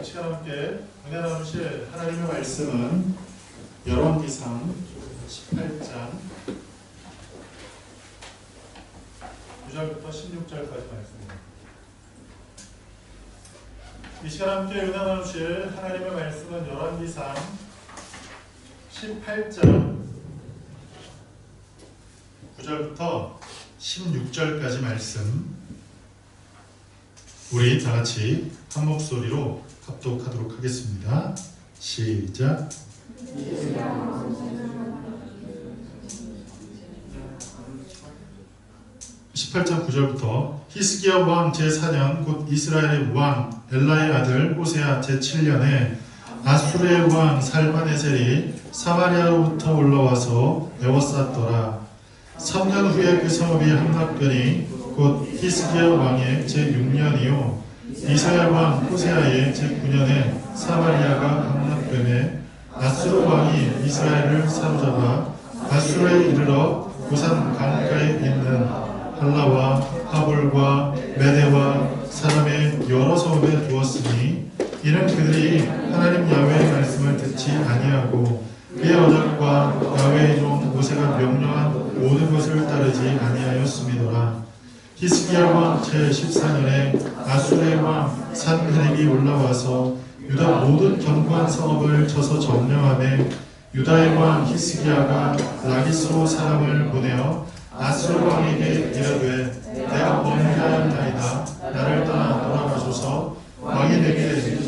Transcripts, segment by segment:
이 시간 함께 은혜 나누실 하나님의 말씀은 열왕기상 18장 9절부터 16절까지 말씀입니다. 이 시간 함께 은혜 나누실 하나님의 말씀은 열왕기상 18장 9절부터 16절까지 말씀, 우리 다 같이 한 목소리로 합독하도록 하겠습니다. 시작. 18장 9절부터 히스기야 왕 제4년 곧 이스라엘의 왕 엘라의 아들 호세아 제7년에 아수르의 왕 살마네셀이 사마리아로부터 올라와서 에워쌌더라. 3년 후에 그 성읍이 함락되니 곧 히스기야 왕의 제6년이요 이스라엘 왕 호세아의 제9년에 사마리아가 함락되매 아수르 왕이 이스라엘을 사로잡아 아수르에 이르러 고산 강가에 있는 할라와 하볼과 메대와 사람의 여러 성읍에 두었으니 이는 그들이 하나님 야훼의 말씀을 듣지 아니하고 그의 언약과 야훼의 종 모세가 명령한 모든 것을 따르지 아니하였음이더라. 히스기야 왕 제14년에 아수르의 왕 산헤립이 올라와서 유다 모든 견고한 성읍을 쳐서 점령하매 유다의 왕 히스기야가 라기스로 사람을 보내어 아수르 왕에게 이르되 내가 범죄하였나이다. 나를 떠나 돌아가소서. 왕이 내게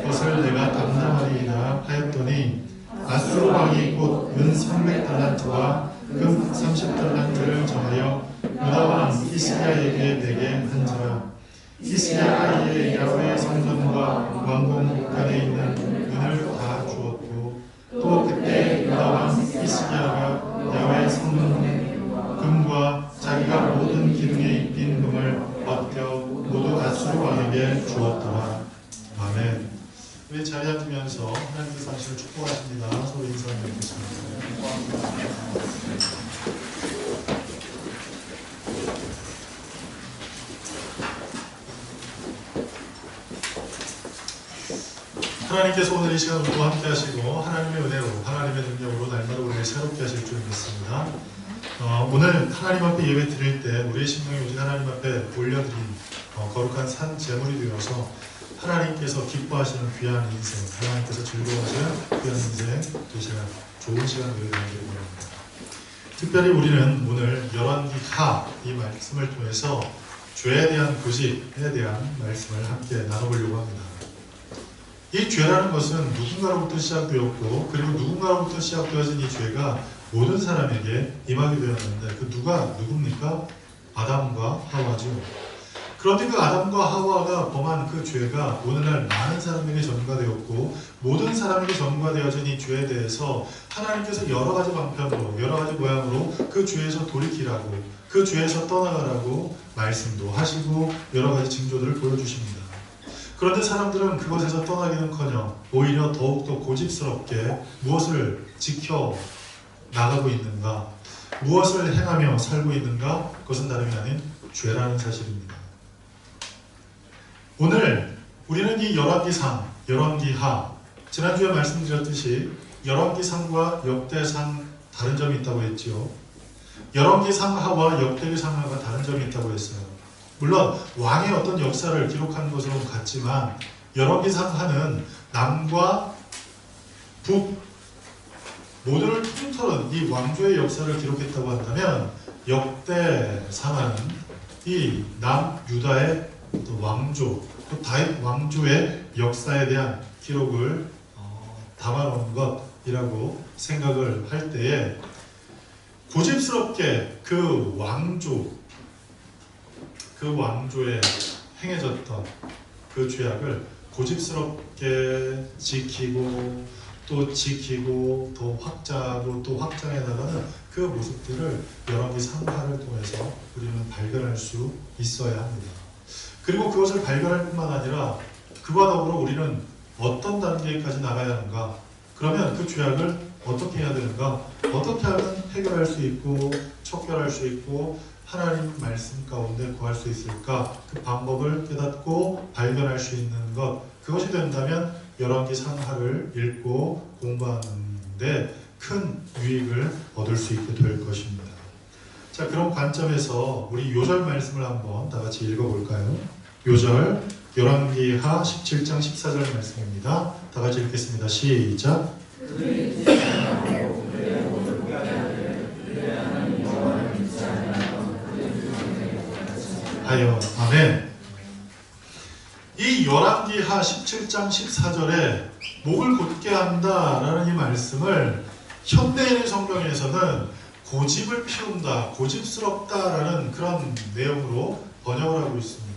것을 내가 담당하리이다 하였더니 아수르 왕이 곧 은 300달란트와 금 30달란트를 정하여 유다 왕 히스기야에게 내게 한지라. 히스기야가 이에 야훼의 성전과 왕궁 안에 있는 은을 다 주었고 또 그때 유다 왕 히스기야가 야훼의 성전 금과 자기가 모든 기둥에 입힌 금을 벗겨 모두 아수르 왕에게 주었더라. 아멘. 우리 자리 앉으면서 하나님께서 당신을 축복하십니다. 서로 인사 나누겠습니다. 하나님께서 오늘 이 시간 우리와 함께 하시고 하나님의 은혜로 하나님의 능력으로 날마다 우리를 새롭게 하실 줄 믿습니다. 오늘 하나님 앞에 예배 드릴 때 우리의 심령이 오직 하나님 앞에 올려드린 거룩한 산 제물이 되어서 하나님께서 기뻐하시는 귀한 인생, 하나님께서 즐거워하시는 귀한 인생 되시는 좋은 시간 되기를 바랍니다. 특별히 우리는 오늘 열왕기하 이 말씀을 통해서 죄에 대한 고집에 대한 말씀을 함께 나눠보려고 합니다. 이 죄라는 것은 누군가로부터 시작되었고 그리고 누군가로부터 시작되어진 이 죄가 모든 사람에게 임하게 되었는데 그 누굽니까? 아담과 하와죠. 그런데 그 아담과 하와가 범한 그 죄가 오늘날 많은 사람에게 전가되었고 모든 사람에게 전가되어진 이 죄에 대해서 하나님께서 여러 가지 방편으로 여러 가지 모양으로 그 죄에서 돌이키라고 그 죄에서 떠나가라고 말씀도 하시고 여러 가지 징조들을 보여주십니다. 그런데 사람들은 그것에서 떠나기는커녕 오히려 더욱더 고집스럽게 무엇을 지켜 나가고 있는가, 무엇을 행하며 살고 있는가, 그것은 다름이 아닌 죄라는 사실입니다. 오늘 우리는 이 열왕기상, 열왕기하, 지난주에 말씀드렸듯이 열왕기상과 역대상 다른 점이 있다고 했지요. 열왕기상하와 역대기상하가 다른 점이 있다고 했어요. 물론 왕의 어떤 역사를 기록하는 것으로는 같지만 열왕기상하는 남과 북 모두를 통틀은 이 왕조의 역사를 기록했다고 한다면 역대상하는 이 남유다의 왕조, 또 다윗 왕조의 역사에 대한 기록을 담아놓은 것이라고 생각을 할 때에 고집스럽게 그 왕조에 행해졌던 그 죄악을 고집스럽게 지키고 더 확장하고 또 확장해 나가는 그 모습들을 열왕기상하를 통해서 우리는 발견할 수 있어야 합니다. 그리고 그것을 발견할 뿐만 아니라 그와 더불어 우리는 어떤 단계까지 나가야 하는가, 그러면 그 죄악을 어떻게 해야 되는가, 어떻게 하면 해결할 수 있고 척결할 수 있고 하나님 말씀 가운데 구할 수 있을까? 그 방법을 깨닫고 발견할 수 있는 것, 그것이 된다면 열왕기 상하를 읽고 공부하는데 큰 유익을 얻을 수 있게 될 것입니다. 자, 그런 관점에서 우리 요절 말씀을 한번 다 같이 읽어볼까요? 요절 열왕기하 17장 14절 말씀입니다. 다 같이 읽겠습니다. 시작. 하여 아멘. 이 열왕기하 17장 14절에 목을 곧게 한다라는 이 말씀을 현대인의 성경에서는 고집을 피운다, 고집스럽다라는 그런 내용으로 번역을 하고 있습니다.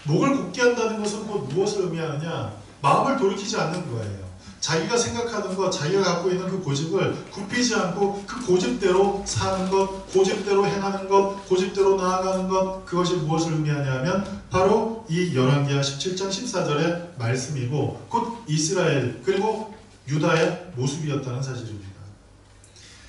목을 곧게 한다는 것은 무엇을 의미하느냐? 마음을 돌이키지 않는 거예요. 자기가 생각하는 것, 자기가 갖고 있는 그 고집을 굽히지 않고 그 고집대로 사는 것, 고집대로 행하는 것, 고집대로 나아가는 것, 그것이 무엇을 의미하냐면 바로 이 열왕기하 17장 14절의 말씀이고 곧 이스라엘 그리고 유다의 모습이었다는 사실입니다.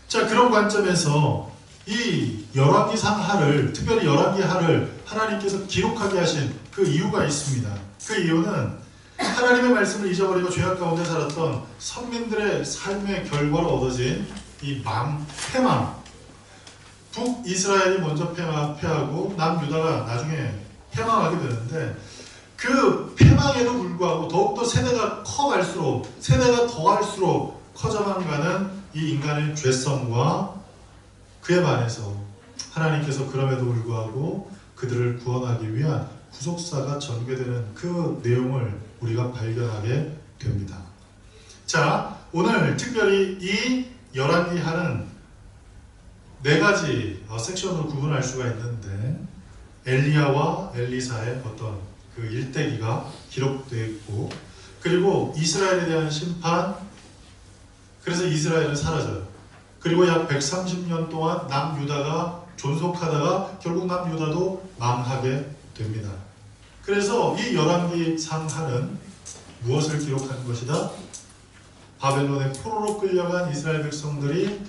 자, 그런 관점에서 이 열왕기상하를, 특별히 열왕기하를 하나님께서 기록하게 하신 그 이유가 있습니다. 그 이유는 하나님의 말씀을 잊어버리고 죄악 가운데 살았던 선민들의 삶의 결과로 얻어진 이 패망, 북이스라엘이 먼저 패하고 남유다가 나중에 패망하게 되는데 그 패망에도 불구하고 더욱더 세대가 커갈수록, 세대가 더할수록 커져만 가는 이 인간의 죄성과 그에 반해서 하나님께서 그럼에도 불구하고 그들을 구원하기 위한 구속사가 전개되는 그 내용을 우리가 발견하게 됩니다. 자, 오늘 특별히 이 열왕기하는 네 가지 섹션으로 구분할 수가 있는데 엘리야와 엘리사의 어떤 그 일대기가 기록되어 있고 그리고 이스라엘에 대한 심판, 그래서 이스라엘은 사라져요. 그리고 약 130년 동안 남유다가 존속하다가 결국 남유다도 망하게 됩니다. 그래서 이 열왕기 상하는 무엇을 기록하는 것이다? 바벨론의 포로로 끌려간 이스라엘 백성들이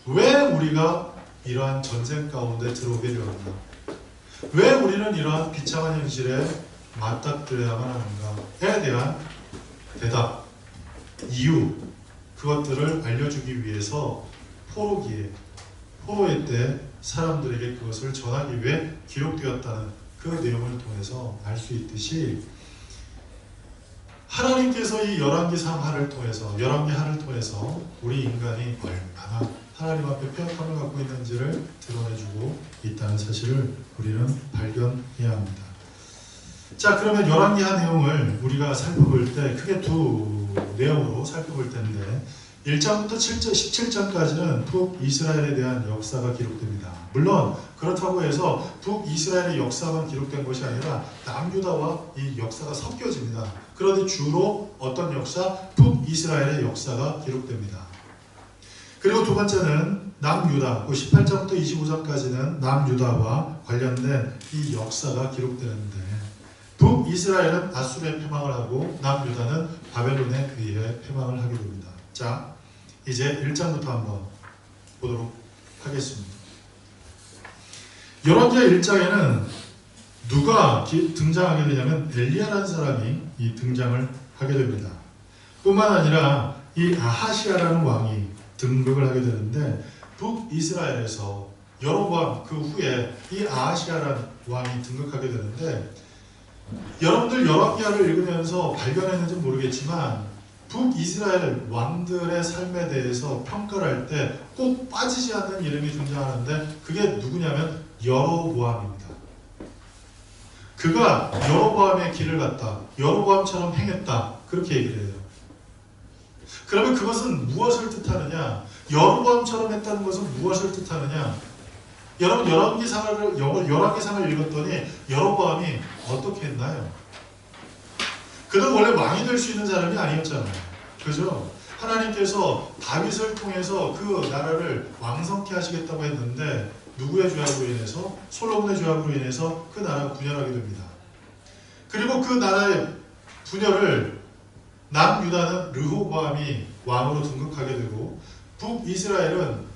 왜 우리가 이러한 전쟁 가운데 들어오게 되었나? 왜 우리는 이러한 비참한 현실에 맞닥뜨려야만 하는가에 대한 대답, 이유, 그것들을 알려주기 위해서 포로의 때 사람들에게 그것을 전하기 위해 기록되었다는 그 내용을 통해서 알 수 있듯이 하나님께서 이 열왕기상하를 통해서, 열왕기하를 통해서 우리 인간이 얼마나 하나님 앞에 폐역함을 갖고 있는지를 드러내주고 있다는 사실을 우리는 발견해야 합니다. 자, 그러면 열왕기하 내용을 우리가 살펴볼 때 크게 두 내용으로 살펴볼 텐데 1장부터 17장까지는 북이스라엘에 대한 역사가 기록됩니다. 물론 그렇다고 해서 북이스라엘의 역사만 기록된 것이 아니라 남유다와 이 역사가 섞여집니다. 그런데 주로 어떤 역사? 북이스라엘의 역사가 기록됩니다. 그리고 두 번째는 남유다, 18장부터 25장까지는 남유다와 관련된 이 역사가 기록되는데 북이스라엘은 아수르의 패망을 하고 남유다는 바벨론에 의해 패망을 하게 됩니다. 자, 이제 1장부터 한번 보도록 하겠습니다. 열왕기하 1장에는 누가 등장하게 되냐면 엘리야라는 사람이 이 등장을 하게 됩니다. 뿐만 아니라 이 아하시아라는 왕이 등극을 하게 되는데 북이스라엘에서 여로보암 그 후에 이 아하시아라는 왕이 등극하게 되는데 여러분들 열왕기하를 읽으면서 발견했는지 모르겠지만 북이스라엘 왕들의 삶에 대해서 평가를 할 때 꼭 빠지지 않는 이름이 등장하는데 그게 누구냐면 여로보암입니다. 그가 여로보암의 길을 갔다, 여로보암처럼 행했다, 그렇게 얘기를 해요. 그러면 그것은 무엇을 뜻하느냐? 여로보암처럼 했다는 것은 무엇을 뜻하느냐? 여러분 열왕기상을 읽었더니 여로보암이 어떻게 했나요? 그는 원래 왕이 될 수 있는 사람이 아니었잖아요. 그죠? 하나님께서 다윗을 통해서 그 나라를 왕성케 하시겠다고 했는데 누구의 죄악으로 인해서? 솔로몬의 죄악으로 인해서 그 나라가 분열하게 됩니다. 그리고 그 나라의 분열을 남유다는 르호보암이 왕으로 등극하게 되고 북이스라엘은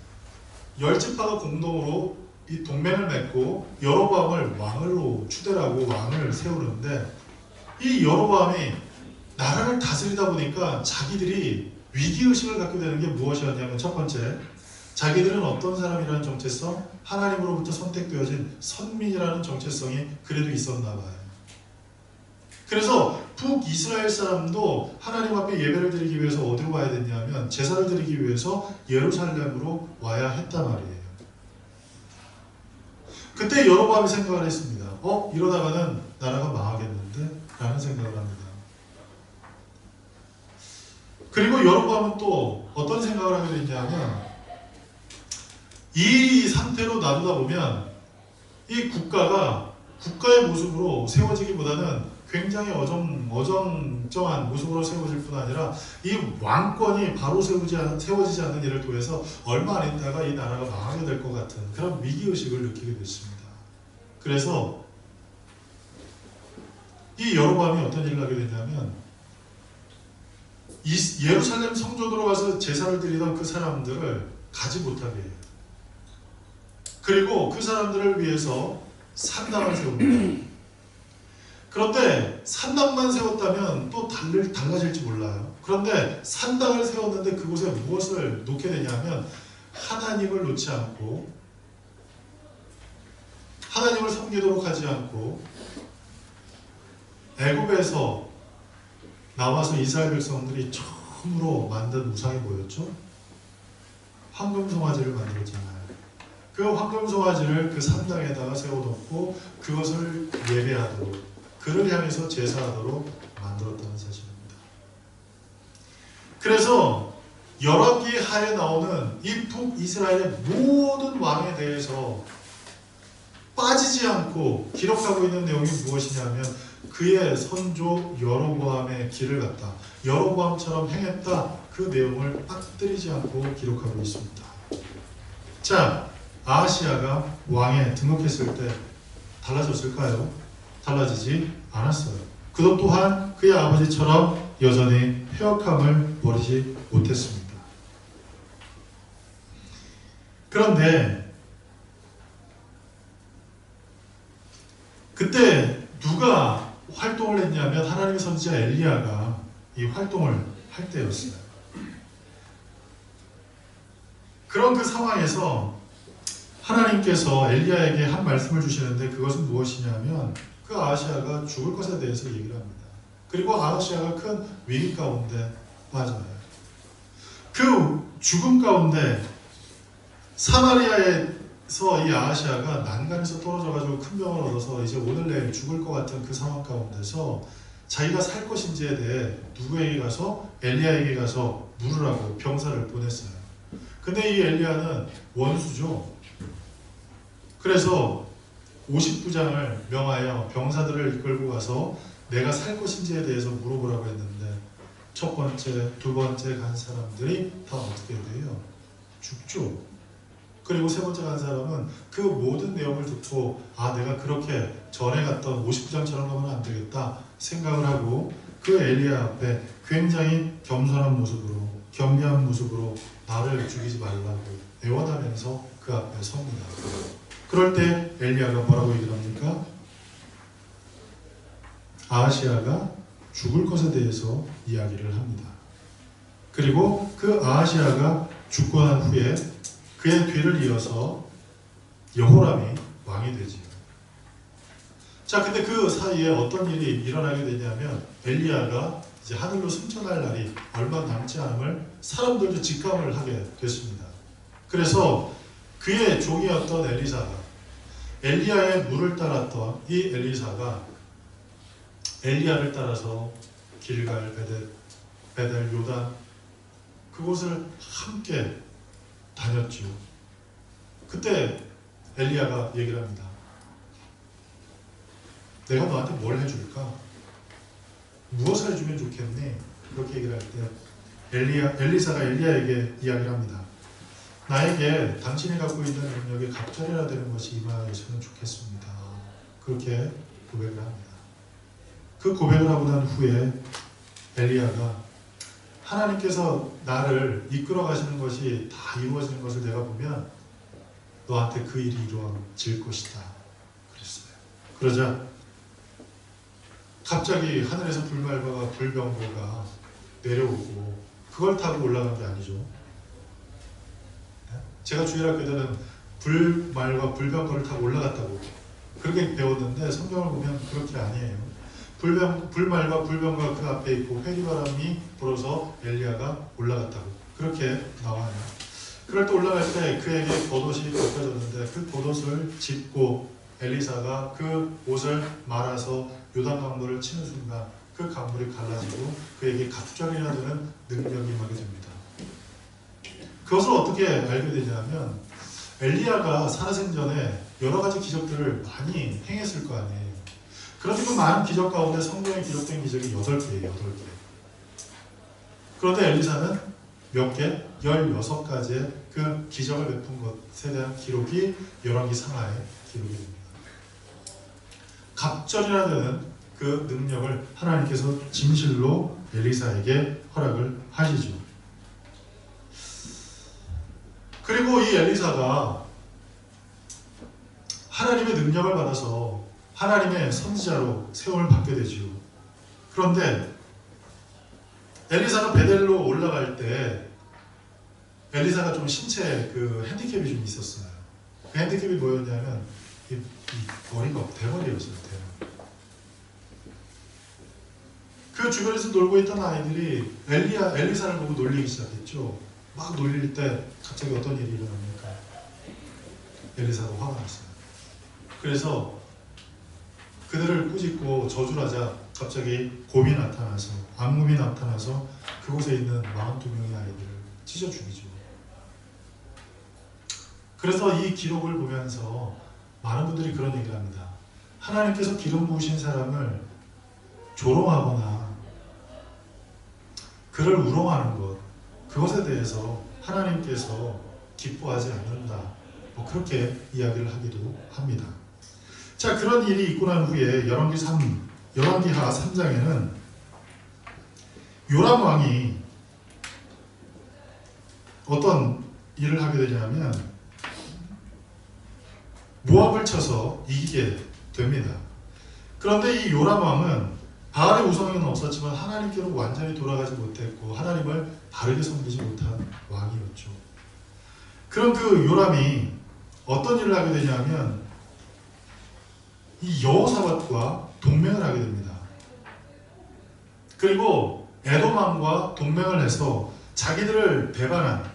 10지파가 공동으로 이 동맹을 맺고 여로보암을 왕으로 추대하고 왕을 세우는데, 이 여로보암이 나라를 다스리다 보니까 자기들이 위기의식을 갖게 되는 게 무엇이었냐면, 첫 번째, 자기들은 어떤 사람이라는 정체성, 하나님으로부터 선택되어진 선민이라는 정체성이 그래도 있었나 봐요. 그래서 북이스라엘 사람도 하나님 앞에 예배를 드리기 위해서 어디로 와야 됐냐면, 제사를 드리기 위해서 예루살렘으로 와야 했단 말이에요. 그때 여로보암이 생각을 했습니다. 이러다가는 나라가 망하겠는데? 라는 생각을 합니다. 그리고 여로보암은 또 어떤 생각을 하게 됐냐면, 이 상태로 놔두다 보면 이 국가가 국가의 모습으로 세워지기보다는 굉장히 어정쩡한 모습으로 세워질 뿐 아니라 이 왕권이 바로 세워지지 않는 일을 통해서 얼마 안 있다가 이 나라가 망하게 될 것 같은 그런 위기의식을 느끼게 됐습니다. 그래서 이 여로보암이 어떤 일을 하게 됐냐면, 예루살렘 성전으로 가서 제사를 드리던 그 사람들을 가지 못하게 해요. 그리고 그 사람들을 위해서 산당을 세웁니다. 그런데 산당만 세웠다면 또 달라질지 몰라요. 그런데 산당을 세웠는데 그곳에 무엇을 놓게 되냐면, 하나님을 놓지 않고, 하나님을 섬기도록 하지 않고, 애굽에서 나와서 이스라엘 백성들이 처음으로 만든 우상이 뭐였죠? 황금송아지를 만들었잖아요. 그 황금송아지를 그 산당에다가 세워놓고 그것을 예배하도록, 그를 향해서 제사하도록 만들었다는 사실입니다. 그래서 열왕기 하에 나오는 이 북이스라엘의 모든 왕에 대해서 빠지지 않고 기록하고 있는 내용이 무엇이냐면, 그의 선조 여로보암의 길을 갔다, 여로보암처럼 행했다, 그 내용을 빠뜨리지 않고 기록하고 있습니다. 자, 아하시아가 왕에 등극했을 때 달라졌을까요? 달라지지 않았어요. 그도 또한 그의 아버지처럼 여전히 패역함을 버리지 못했습니다. 그런데 그때 누가 활동을 했냐면, 하나님의 선지자 엘리야가 이 활동을 할 때였어요. 그런 그 상황에서 하나님께서 엘리야에게 한 말씀을 주시는데, 그것은 무엇이냐면 그 아하시아가 죽을 것에 대해서 얘기를 합니다. 그리고 아하시아가 큰 위기 가운데 빠져요. 그 죽음 가운데 사마리아에서 이 아하시아가 난간에서 떨어져가지고 큰 병을 얻어서 이제 오늘 내일 죽을 것 같은 그 상황 가운데서 자기가 살 것인지에 대해 누구에게 가서, 엘리야에게 가서 물으라고 병사를 보냈어요. 근데 이 엘리야는 원수죠. 그래서 50부장을 명하여 병사들을 이끌고 가서 내가 살 것인지에 대해서 물어보라고 했는데, 첫 번째, 두 번째 간 사람들이 다 어떻게 돼요? 죽죠. 그리고 세 번째 간 사람은 그 모든 내용을 듣고, 내가 그렇게 전에 갔던 50부장처럼 하면 안 되겠다 생각을 하고, 그 엘리야 앞에 굉장히 겸손한 모습으로, 경배한 모습으로 나를 죽이지 말라고 애원하면서 그 앞에 섭니다. 그럴 때 엘리야가 뭐라고 얘기를 합니까? 아하시아가 죽을 것에 대해서 이야기를 합니다. 그리고 그 아하시아가 죽고 난 후에 그의 뒤를 이어서 여호람이 왕이 되지요. 자, 근데 그 사이에 어떤 일이 일어나게 되냐면, 엘리야가 이제 하늘로 승천할 날이 얼마 남지 않음을 사람들도 직감을 하게 됐습니다. 그래서 그의 종이었던 엘리사가, 엘리야의 물을 따랐던 이 엘리사가 엘리야를 따라서 길갈, 베델, 요단 그곳을 함께 다녔죠. 그때 엘리야가 얘기를 합니다. 내가 너한테 뭘 해줄까? 무엇을 해주면 좋겠니? 그렇게 얘기를 할 때 엘리사가 엘리야에게 이야기를 합니다. 나에게 당신이 갖고 있는 능력이 갑절이라 되는 것이 임하였으면 좋겠습니다. 그렇게 고백을 합니다. 그 고백을 하고 난 후에 엘리야가, 하나님께서 나를 이끌어 가시는 것이 다 이루어지는 것을 내가 보면 너한테 그 일이 이루어질 것이다 그랬어요. 그러자 갑자기 하늘에서 불말과 불병거가 내려오고 그걸 타고 올라간 게 아니죠. 제가 주일학교 때는 불말과 불병거를 타고 올라갔다고 그렇게 배웠는데 성경을 보면 그렇게 아니에요. 불말과 불병거가 그 앞에 있고 회리바람이 불어서 엘리야가 올라갔다고 그렇게 나와요. 그럴 때 올라갈 때 그에게 겉옷이 벗겨졌는데 그 겉옷을 짚고 엘리사가 그 옷을 말아서 요단 강물을 치는 순간 그 강물이 갈라지고 그에게 갑절이나 되는 능력이 임하게 됩니다. 그것을 어떻게 알게 되냐면 엘리야가 살아생전에 여러 가지 기적들을 많이 행했을 거 아니에요. 그런데 그 많은 기적 가운데 성경에 기록된 기적이 8개예요. 8개. 그런데 엘리사는 몇 개? 16가지의 그 기적을 베푼 것에 대한 기록이 열왕기 상하에 기록이 됩니다. 갑절이라 되는 그 능력을 하나님께서 진실로 엘리사에게 허락을 하시죠. 그리고 이 엘리사가 하나님의 능력을 받아서 하나님의 선지자로 세움을 받게 되죠. 그런데 엘리사가 베델로 올라갈 때 엘리사가 좀 신체에 그 핸디캡이 좀 있었어요. 그 핸디캡이 뭐였냐면 이 머리가 대머리였어요. 대머리. 그 주변에서 놀고 있던 아이들이 엘리사를 보고 놀리기 시작했죠. 막 놀릴 때 갑자기 어떤 일이 일어납니까? 엘리사가 화가 났어요. 그래서 그들을 꾸짖고 저주를 하자 갑자기 곰이 나타나서 암곰이 나타나서 그곳에 있는 42명의 아이들을 찢어 죽이죠. 그래서 이 기록을 보면서 많은 분들이 그런 얘기를 합니다. 하나님께서 기름 부으신 사람을 조롱하거나 그를 우롱하는 것, 그것에 대해서 하나님께서 기뻐하지 않는다. 뭐 그렇게 이야기를 하기도 합니다. 자, 그런 일이 있고 난 후에 열왕기하 3장에는 요람 왕이 어떤 일을 하게 되냐면 모압을 쳐서 이기게 됩니다. 그런데 이 요람 왕은 바알의 우상에는 없었지만 하나님께로 완전히 돌아가지 못했고 하나님을 바르게 섬기지 못한 왕이었죠. 그런 그 요람이 어떤 일을 하게 되냐면 이 여호사밧과 동맹을 하게 됩니다. 그리고 에돔 왕과 동맹을 해서 자기들을 배반한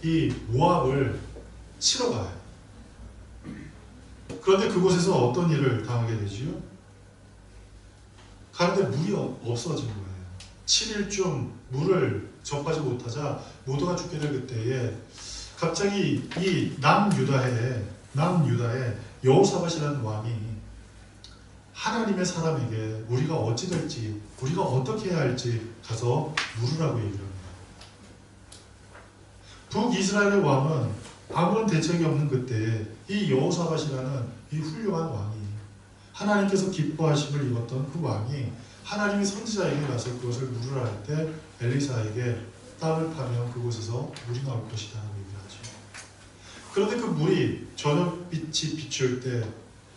이 모압을 치러 가요. 그런데 그곳에서 어떤 일을 당하게 되지요? 가는데 물이 없어진 거예요. 7일쯤 물을 접하지 못하자 모두가 죽게 될 그때에 갑자기 이 남유다의 여호사밧이라는 왕이 하나님의 사람에게 우리가 어찌 될지, 우리가 어떻게 해야 할지 가서 물으라고 얘기를 합니다. 북이스라엘의 왕은 아무런 대책이 없는 그때 이 여호사밧이라는 이 훌륭한 왕이 하나님께서 기뻐하심을 입었던 그 왕이 하나님의 선지자에게 가서 그것을 물으라 할 때 엘리사에게 땅을 파면 그곳에서 물이 나올 것이다 라고 얘기를 하죠. 그런데 그 물이 저녁빛이 비출 때,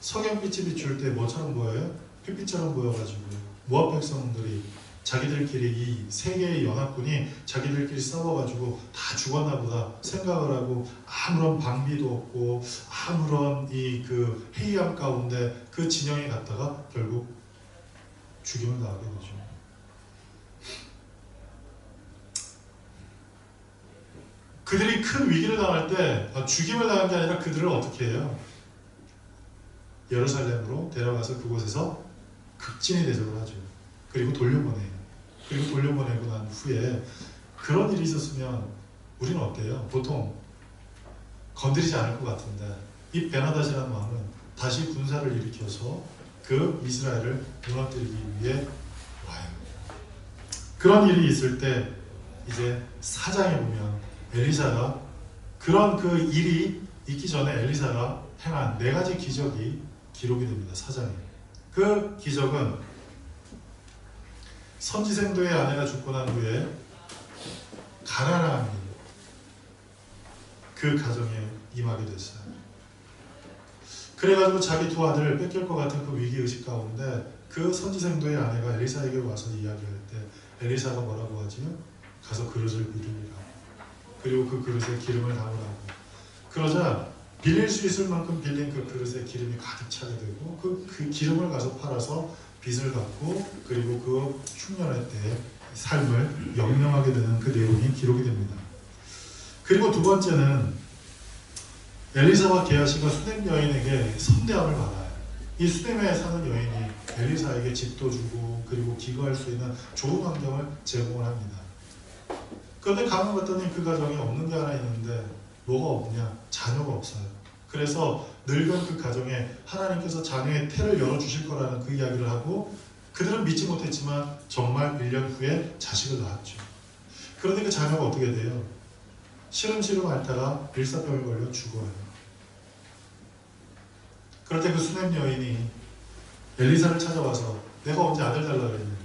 석양빛이 비출 때 뭐처럼 보여요? 핏빛처럼 보여가지고 모압 백성들이 자기들끼리 이 세 개의 연합군이 자기들끼리 싸워가지고 다 죽었나 보다 생각을 하고 아무런 방비도 없고 아무런 이 그 회의함 가운데 그 진영에 갔다가 결국 죽임을 당하게 되죠. 그들이 큰 위기를 당할 때 죽임을 당한 게 아니라 그들을 어떻게 해요? 예루살렘으로 데려가서 그곳에서 극진히 대접을 하죠. 그리고 돌려보내요. 그리고 돌려보내고 난 후에 그런 일이 있었으면 우리는 어때요? 보통 건드리지 않을 것 같은데 이 베나닷이라는 왕은 다시 군사를 일으켜서 그 이스라엘을 무너뜨리기 위해 와요. 그런 일이 있을 때 이제 4장에 보면 엘리사가 그런 그 일이 있기 전에 엘리사가 행한 4가지 기적이 기록이 됩니다. 4장에. 그 기적은 선지생도의 아내가 죽고 난 후에 가난함이 그 가정에 임하게 됐어요. 그래가지고 자기 두 아들을 뺏길 것 같은 그 위기의식 가운데 그 선지생도의 아내가 엘리사에게 와서 이야기할 때 엘리사가 뭐라고 하지요? 가서 그릇을 빌리라. 그리고 그 그릇에 기름을 담으라고. 그러자 빌릴 수 있을 만큼 빌린 그 그릇에 기름이 가득 차게 되고 그 기름을 가서 팔아서 빚을 갚고 그리고 그 흉년의 때의 삶을 영영하게 되는 그 내용이 기록이 됩니다. 그리고 두 번째는 엘리사와 게하시가 수넴 여인에게 선대함을 받아요. 이 수넴에 사는 여인이 엘리사에게 집도 주고 그리고 기거할 수 있는 좋은 환경을 제공을 합니다. 그런데 가만 봤더니 그 가정에 없는 게 하나 있는데 뭐가 없냐? 자녀가 없어요. 그래서 늙은 그 가정에 하나님께서 자녀의 태를 열어주실 거라는 그 이야기를 하고 그들은 믿지 못했지만 정말 1년 후에 자식을 낳았죠. 그런데 그 자녀가 어떻게 돼요? 시름시름 앓다가 일사병에 걸려 죽어요. 그럴 때 그 수넴 여인이 엘리사를 찾아와서 내가 언제 아들 달라 그랬냐고.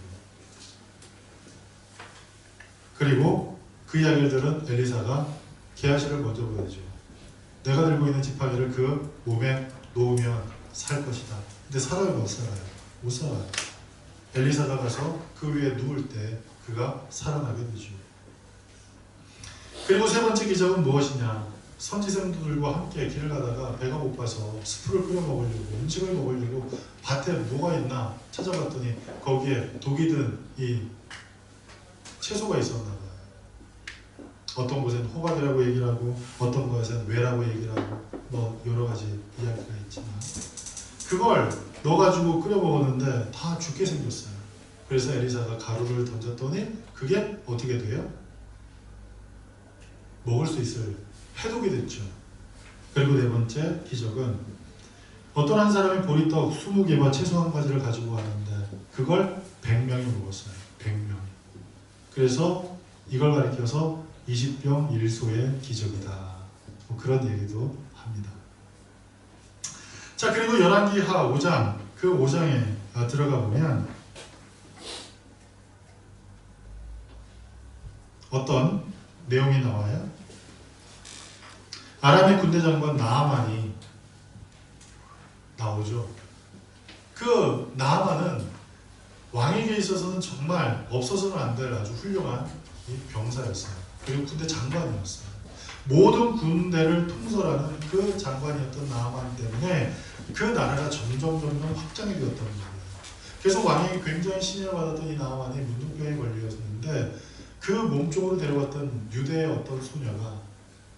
그리고 그 이야기를 들은 엘리사가 게하시를 먼저 보내죠. 내가 들고 있는 지팡이를 그 몸에 놓으면 살 것이다. 근데 살아요, 못 살아요? 못 살아요. 엘리사가 가서 그 위에 누울 때 그가 살아나게 되죠. 그리고 세 번째 기적은 무엇이냐? 선지생들과 함께 길을 가다가 배가 고파서 스프를 끓여 먹으려고 음식을 먹으려고 밭에 뭐가 있나 찾아봤더니 거기에 독이 든 이 채소가 있었나 봐요. 어떤 곳엔 호박이라고 얘기를 하고 어떤 곳엔 왜라고 얘기를 하고 뭐 여러 가지 이야기가 있지만 그걸 넣어가지고 끓여 먹었는데 다 죽게 생겼어요. 그래서 엘리사가 가루를 던졌더니 그게 어떻게 돼요? 먹을 수 있을 해독이 됐죠. 그리고 네 번째 기적은 어떤 한 사람이 보리떡 20개와 채소 1가지를 가지고 왔는데 그걸 100명이 먹었어요. 100명이. 그래서 이걸 가리켜서 20병 1소의 기적이다. 뭐 그런 얘기도 합니다. 자, 그리고 열왕기하 5장 그 5장에 들어가 보면 어떤 내용이 나와요? 아람의 군대 장관 나아만이 나오죠. 그 나아만은 왕에게 있어서는 정말 없어서는 안 될 아주 훌륭한 병사였어요. 그리고 군대 장관이었어요. 모든 군대를 통솔하는 그 장관이었던 나아만 때문에 그 나라가 점점 확장이 되었던 거예요. 그래서 왕에게 굉장히 신임을 받았던 이 나아만이 문둥병에 걸렸는데 그 몸쪽으로 데려왔던 유대의 어떤 소녀가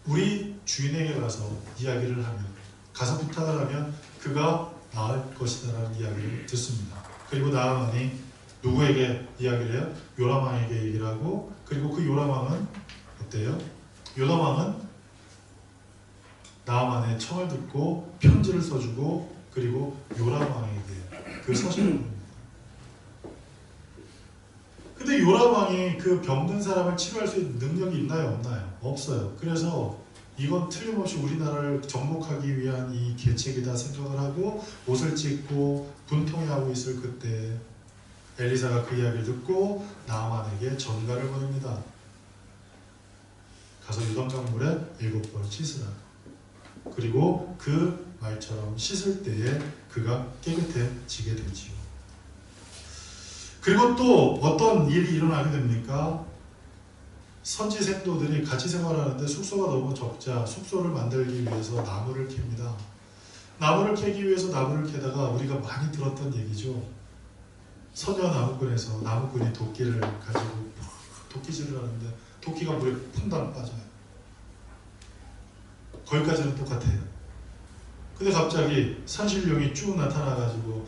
우리 주인에게 가서 이야기를 하면 가서 부탁을 하면 그가 나을 것이다라는 이야기를 듣습니다. 그리고 나아만이 누구에게 이야기를 해요? 요람왕에게 얘기를 하고 그리고 그 요람왕은 어때요? 요람왕은 나아만의 청을 듣고 편지를 써주고 그리고 요람왕에게 그 서신을 보냅니다. 근데 요람왕이 그 병든 사람을 치료할 수 있는 능력이 있나요? 없나요? 없어요. 그래서 이건 틀림없이 우리나라를 정복하기 위한 이 계책이다 생각을 하고 옷을 찢고 분통해하고 있을 그때 엘리사가 그 이야기를 듣고 나아만에게 전가를 보냅니다. 가서 유당강물에 7번 씻으라. 그리고 그 말처럼 씻을 때에 그가 깨끗해지게 되지요. 그리고 또 어떤 일이 일어나게 됩니까? 선지 생도들이 같이 생활하는데 숙소가 너무 적자 숙소를 만들기 위해서 나무를 캡니다. 나무를 캐기 위해서 나무를 캐다가 우리가 많이 들었던 얘기죠. 서녀 나무꾼에서 나무꾼이 도끼를 가지고 도끼질을 하는데 도끼가 물에 퐁당 빠져요. 거기까지는 똑같아요. 근데 갑자기 산신령이 쭉 나타나가지고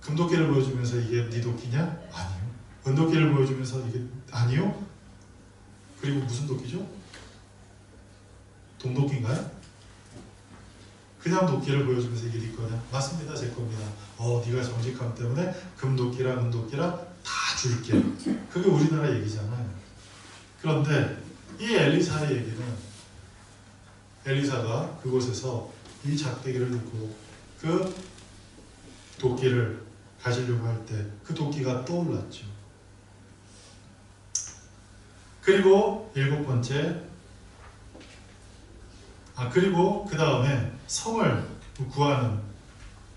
금도끼를 보여주면서 이게 네 도끼냐? 아니요. 은도끼를 보여주면서 이게 아니요. 그리고 무슨 도끼죠? 동도끼인가요? 그냥 도끼를 보여주면서 이게 네 거냐? 맞습니다. 제 겁니다. 네가 정직함 때문에 금도끼랑 은도끼랑 다 줄게. 그게 우리나라 얘기잖아요. 그런데 이 엘리사의 얘기는 엘리사가 그곳에서 이 작대기를 듣고 그 도끼를 가지려고 할 때 그 도끼가 떠올랐죠. 그리고 7번째 그리고 그 다음에 성을 구하는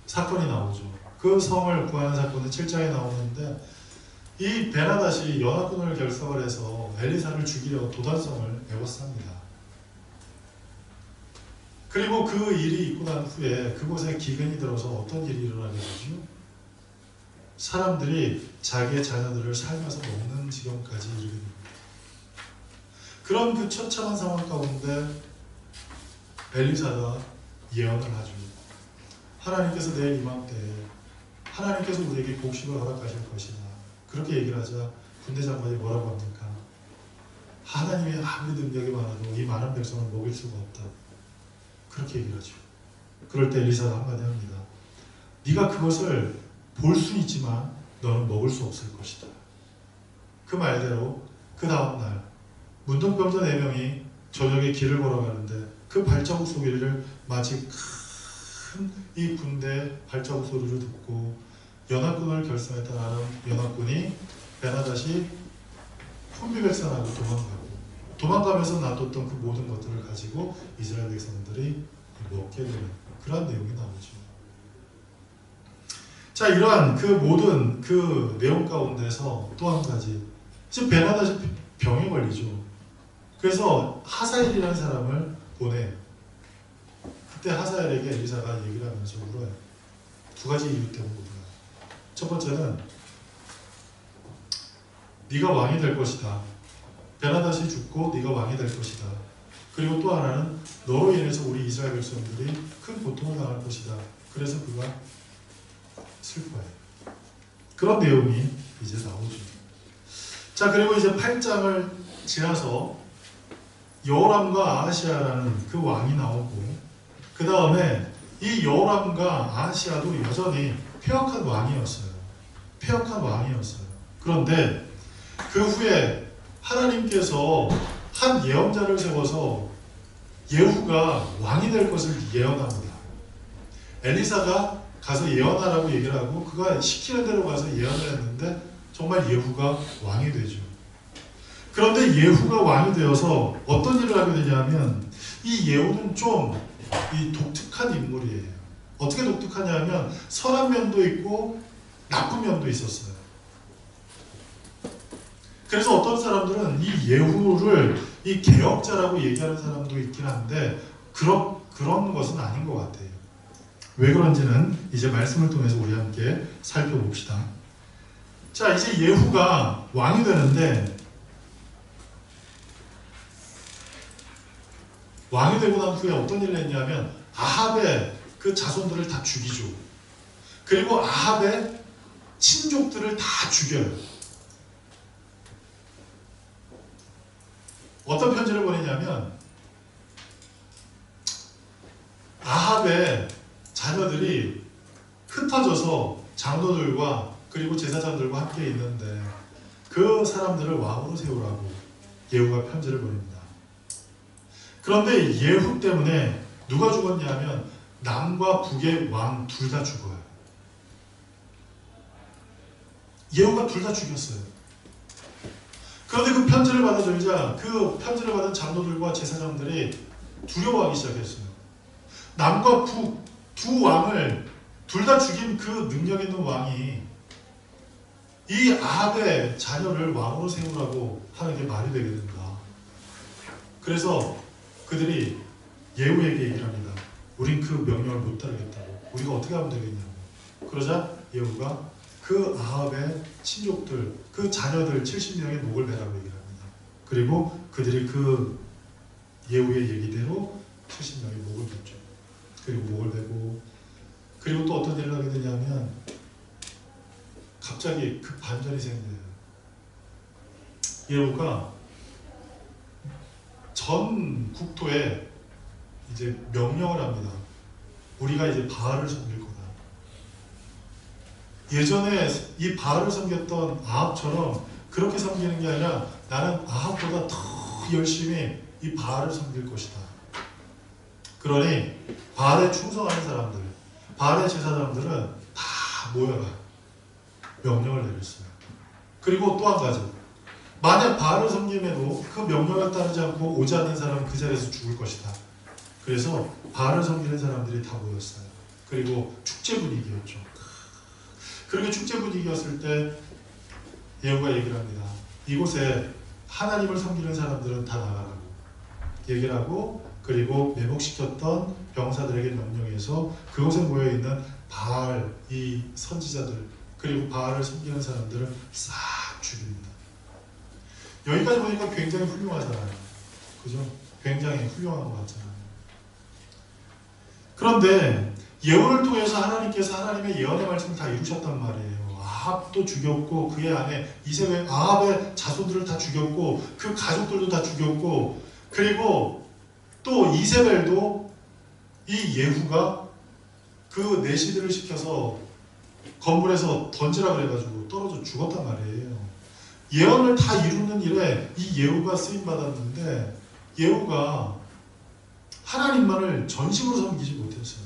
사건이 나오죠. 그 성을 구하는 사건은 7장에 나오는데 이 베나닷이 연합군을 결성을 해서 엘리사를 죽이려고 도단성을 메웠습니다. 그리고 그 일이 있고 난 후에 그곳에 기근이 들어서 어떤 일이 일어나게 되죠? 사람들이 자기의 자녀들을 살면서 먹는 지경까지 이르게 됩니다. 그런 그 처참한 상황 가운데 엘리사가 예언을 하죠. 하나님께서 내일 이맘때에 하나님께서 우리에게 곡식을 허락하실 것이다. 그렇게 얘기를 하자 군대 장관이 뭐라고 합니까? 하나님의 아무리 능력이 많아도 이 많은 백성을 먹일 수가 없다. 그렇게 얘기를 하죠. 그럴 때 엘리사가 한마디 합니다. 네가 그것을 볼 수는 있지만 너는 먹을 수 없을 것이다. 그 말대로 그 다음날 문둥병자 4명이 저녁에 길을 걸어가는데 그 발자국 소리를 마치 큰 이 군대 발자국 소리를 듣고 연합군을 결성했던 아람 연합군이 베나닷이 혼비백산하고 도망가면서 놔뒀던 그 모든 것들을 가지고 이스라엘 백성들이 먹게 되는 그런 내용이 나오죠. 자, 이러한 그 모든 그 내용 가운데서 또 한 가지, 지금 베나닷이 병에 걸리죠. 그래서 하사엘이라는 사람을 보내. 그때 하사엘에게 엘리사가 얘기를 하면서 물어요. 두 가지 이유 때문에 물어요. 첫 번째는 네가 왕이 될 것이다. 베나닷이 죽고 네가 왕이 될 것이다. 그리고 또 하나는 너로 인해서 우리 이스라엘 백성들이 큰 고통을 당할 것이다. 그래서 그가 슬퍼해요. 그런 내용이 이제 나오죠. 자, 그리고 이제 8장을 지나서 여호람과 아하시아라는 그 왕이 나오고 그 다음에 이 여호람과 아하시아도 여전히 패역한 왕이었어요. 패역한 왕이었어요. 그런데 그 후에 하나님께서 한 예언자를 세워서 예후가 왕이 될 것을 예언합니다. 엘리사가 가서 예언하라고 얘기를 하고 그가 시키는 대로 가서 예언을 했는데 정말 예후가 왕이 되죠. 그런데 예후가 왕이 되어서 어떤 일을 하게 되냐면 이 예후는 좀 이 독특한 인물이에요. 어떻게 독특하냐면 선한 면도 있고 나쁜 면도 있었어요. 그래서 어떤 사람들은 이 예후를 이 개혁자라고 얘기하는 사람도 있긴 한데 그런 것은 아닌 것 같아요. 왜 그런지는 이제 말씀을 통해서 우리 함께 살펴봅시다. 자, 이제 예후가 왕이 되는데 왕이 되고 난 후에 어떤 일을 했냐면 아합의 그 자손들을 다 죽이죠. 그리고 아합의 친족들을 다 죽여요. 어떤 편지를 보내냐면 아합의 자녀들이 흩어져서 장로들과 그리고 제사장들과 함께 있는데 그 사람들을 왕으로 세우라고 예후가 편지를 보냅니다. 그런데 예후 때문에 누가 죽었냐면 남과 북의 왕 둘 다 죽어요. 예후가 둘 다 죽였어요. 그런데 그 편지를 받아들자 그 편지를 받은 장로들과 제사장들이 두려워하기 시작했어요. 남과 북 두 왕을 둘 다 죽인 그 능력 있는 왕이 이 아합의 자녀를 왕으로 세우라고 하는 게 말이 되겠는가. 그래서 그들이 예후에게 얘기를 합니다. 우린 그 명령을 못 따르겠다고. 우리가 어떻게 하면 되겠냐고. 그러자 예후가 그 아합의 친족들, 그 자녀들 70명의 목을 베라고 얘기를 합니다. 그리고 그들이 그 예후의 얘기대로 70명의 목을 뱉죠. 그리고 목을 베고 그리고 또 어떤 일을 하게 되냐면 갑자기 그 반전이 생겨요. 예후가 전 국토에 이제 명령을 합니다. 우리가 이제 바알을 섬길 거다. 예전에 이 바알을 섬겼던 아합처럼 그렇게 섬기는 게 아니라 나는 아합보다 더 열심히 이 바알을 섬길 것이다. 그러니 바알에 충성하는 사람들, 바알의 제사장들은 다 모여라. 명령을 내렸어요. 그리고 또 한 가지. 만약 바알을 섬김에도 그 명령을 따르지 않고 오지 않는 사람은 그 자리에서 죽을 것이다. 그래서 바알을 섬기는 사람들이 다 모였어요. 그리고 축제 분위기였죠. 그렇게 축제 분위기였을 때 예후가 얘기를 합니다. 이곳에 하나님을 섬기는 사람들은 다 나가라고 얘기를 하고, 그리고 매복시켰던 병사들에게 명령해서 그곳에 모여있는 바알 이 선지자들 그리고 바알을 섬기는 사람들을 싹 죽입니다. 여기까지 보니까 굉장히 훌륭하잖아요. 그죠? 굉장히 훌륭한 것 같잖아요. 그런데 예언을 통해서 하나님께서 하나님의 예언의 말씀을 다 이루셨단 말이에요. 아합도 죽였고 그의 아내 이세벨 아합의 자손들을 다 죽였고 그 가족들도 다 죽였고, 그리고 또 이세벨도 이 예후가 그 내시들을 시켜서 건물에서 던지라 그래가지고 떨어져 죽었단 말이에요. 예언을 다 이루는 일에 이 예후가 쓰임 받았는데 예후가 하나님만을 전심으로 섬기지 못했어요.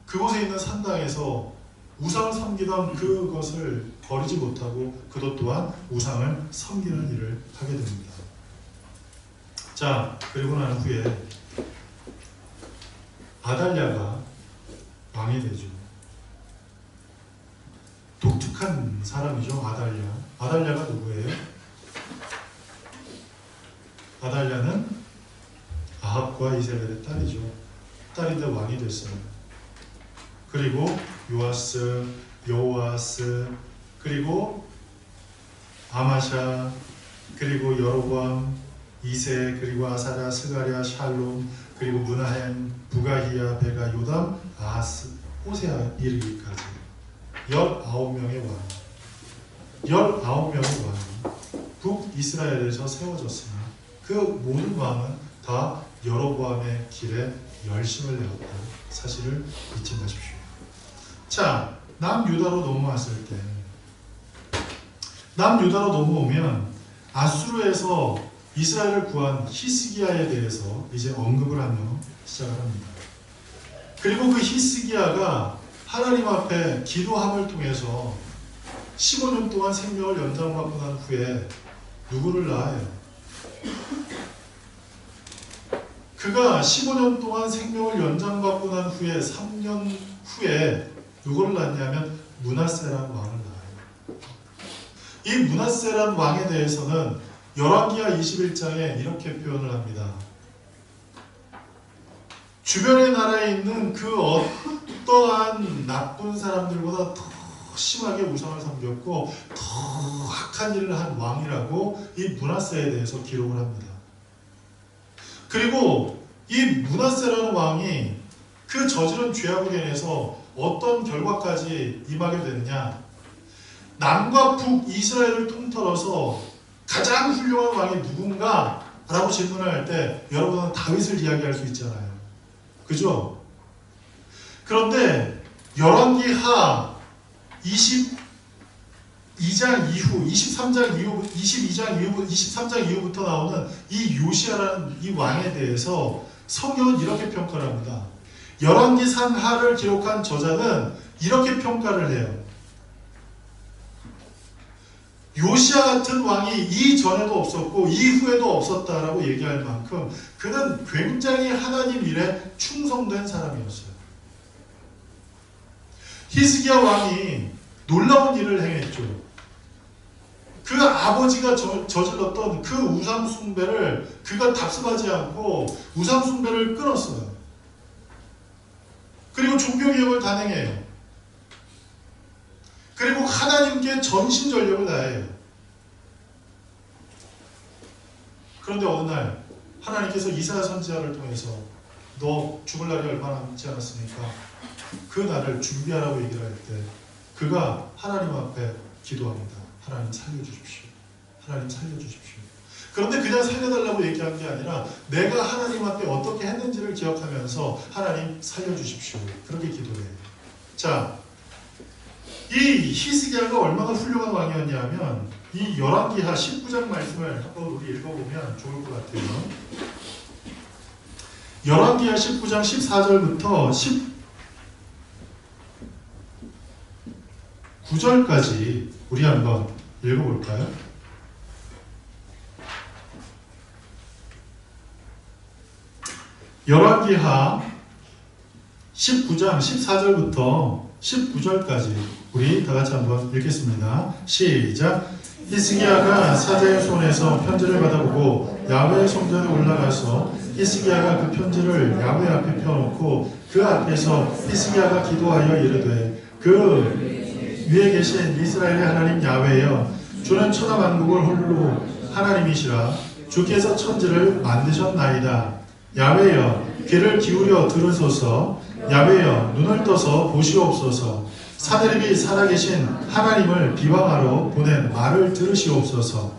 그곳에 있는 산당에서 우상을 섬기던 그것을 버리지 못하고 그것 또한 우상을 섬기는 일을 하게 됩니다. 자, 그리고 난 후에 아달랴가 왕이 되죠. 독특한 사람이죠. 아달랴가 누구예요? 아달랴는 아합과 이세벨의 딸이죠. 딸인데 왕이 됐어요. 그리고 요아스, 여호아스, 그리고 아마샤, 그리고 여로보암, 이세, 그리고 아사랴, 스가랴, 샬롬, 그리고 무나햄, 부가히야, 베가, 요담, 아하스, 호세아 이르기까지 19명의 왕, 19명의 왕이 북이스라엘에서 세워졌으나 그 모든 왕은 다 여로보암의 길에 열심을 내었다는 사실을 잊지 마십시오. 자, 남유다로 넘어왔을 때, 남유다로 넘어오면 아수르에서 이스라엘을 구한 히스기야에 대해서 이제 언급을 하며 시작을 합니다. 그리고 그 히스기야가 하나님 앞에 기도함을 통해서 15년 동안 생명을 연장받고 난 후에 누구를 낳아요? 그가 15년 동안 생명을 연장받고 난 후에 3년 후에 누구를 낳냐면 므낫세라는 왕을 낳아요. 이 므낫세라는 왕에 대해서는 열왕기하 21장에 이렇게 표현을 합니다. 주변의 나라에 있는 그 어떠한 나쁜 사람들보다 더 심하게 우상을 섬겼고 더 악한 일을 한 왕이라고 이 므낫세에 대해서 기록을 합니다. 그리고 이 므낫세라는 왕이 그 저지른 죄악으로 인해서 어떤 결과까지 임하게 되느냐, 남과 북 이스라엘을 통틀어서 가장 훌륭한 왕이 누군가? 라고 질문을 할 때 여러분은 다윗을 이야기할 수 있잖아요. 그죠? 그런데 열왕기하 22장 이후, 23장 이후, 23장 이후부터 나오는 이 요시야라는 이 왕에 대해서 성경은 이렇게 평가를 합니다. 열왕기상하를 기록한 저자는 이렇게 평가를 해요. 요시야 같은 왕이 이전에도 없었고 이후에도 없었다라고 얘기할 만큼 그는 굉장히 하나님 일에 충성된 사람이었어요. 히스기야 왕이 놀라운 일을 행했죠. 그 아버지가 저질렀던 그 우상 숭배를 그가 답습하지 않고 우상 숭배를 끊었어요. 그리고 종교개혁을 단행해요. 그리고 하나님께 전심전력을 다해요. 그런데 어느 날 하나님께서 이사야 선지자를 통해서 너 죽을 날이 얼마 남지 않았으니까 그 날을 준비하라고 얘기를 할 때 그가 하나님 앞에 기도합니다. 하나님 살려주십시오. 하나님 살려주십시오. 그런데 그냥 살려달라고 얘기한 게 아니라 내가 하나님 앞에 어떻게 했는지를 기억하면서 하나님 살려주십시오. 그렇게 기도해요. 자, 이 히스기야가 얼마나 훌륭한 왕이었냐면 이 열왕기하 19장 말씀을 한번 우리 읽어보면 좋을 것 같아요. 열왕기하 19장 14절부터 19절까지 우리 한번 읽어볼까요? 열왕기하 19장 14절부터 19절까지 우리 다 같이 한번 읽겠습니다. 시작. 히스기야가 사자의 손에서 편지를 받아보고 야훼의 성전에 올라가서 히스기야가 그 편지를 야훼 앞에 펴놓고 그 앞에서 히스기야가 기도하여 이르되 그 위에 계신 이스라엘의 하나님 야훼여, 주는 천하 만국을 홀로 하나님이시라. 주께서 천지를 만드셨나이다. 야훼여, 귀를 기울여 들으소서. 야훼여, 눈을 떠서 보시옵소서. 사내립이 살아계신 하나님을 비방하러 보낸 말을 들으시옵소서.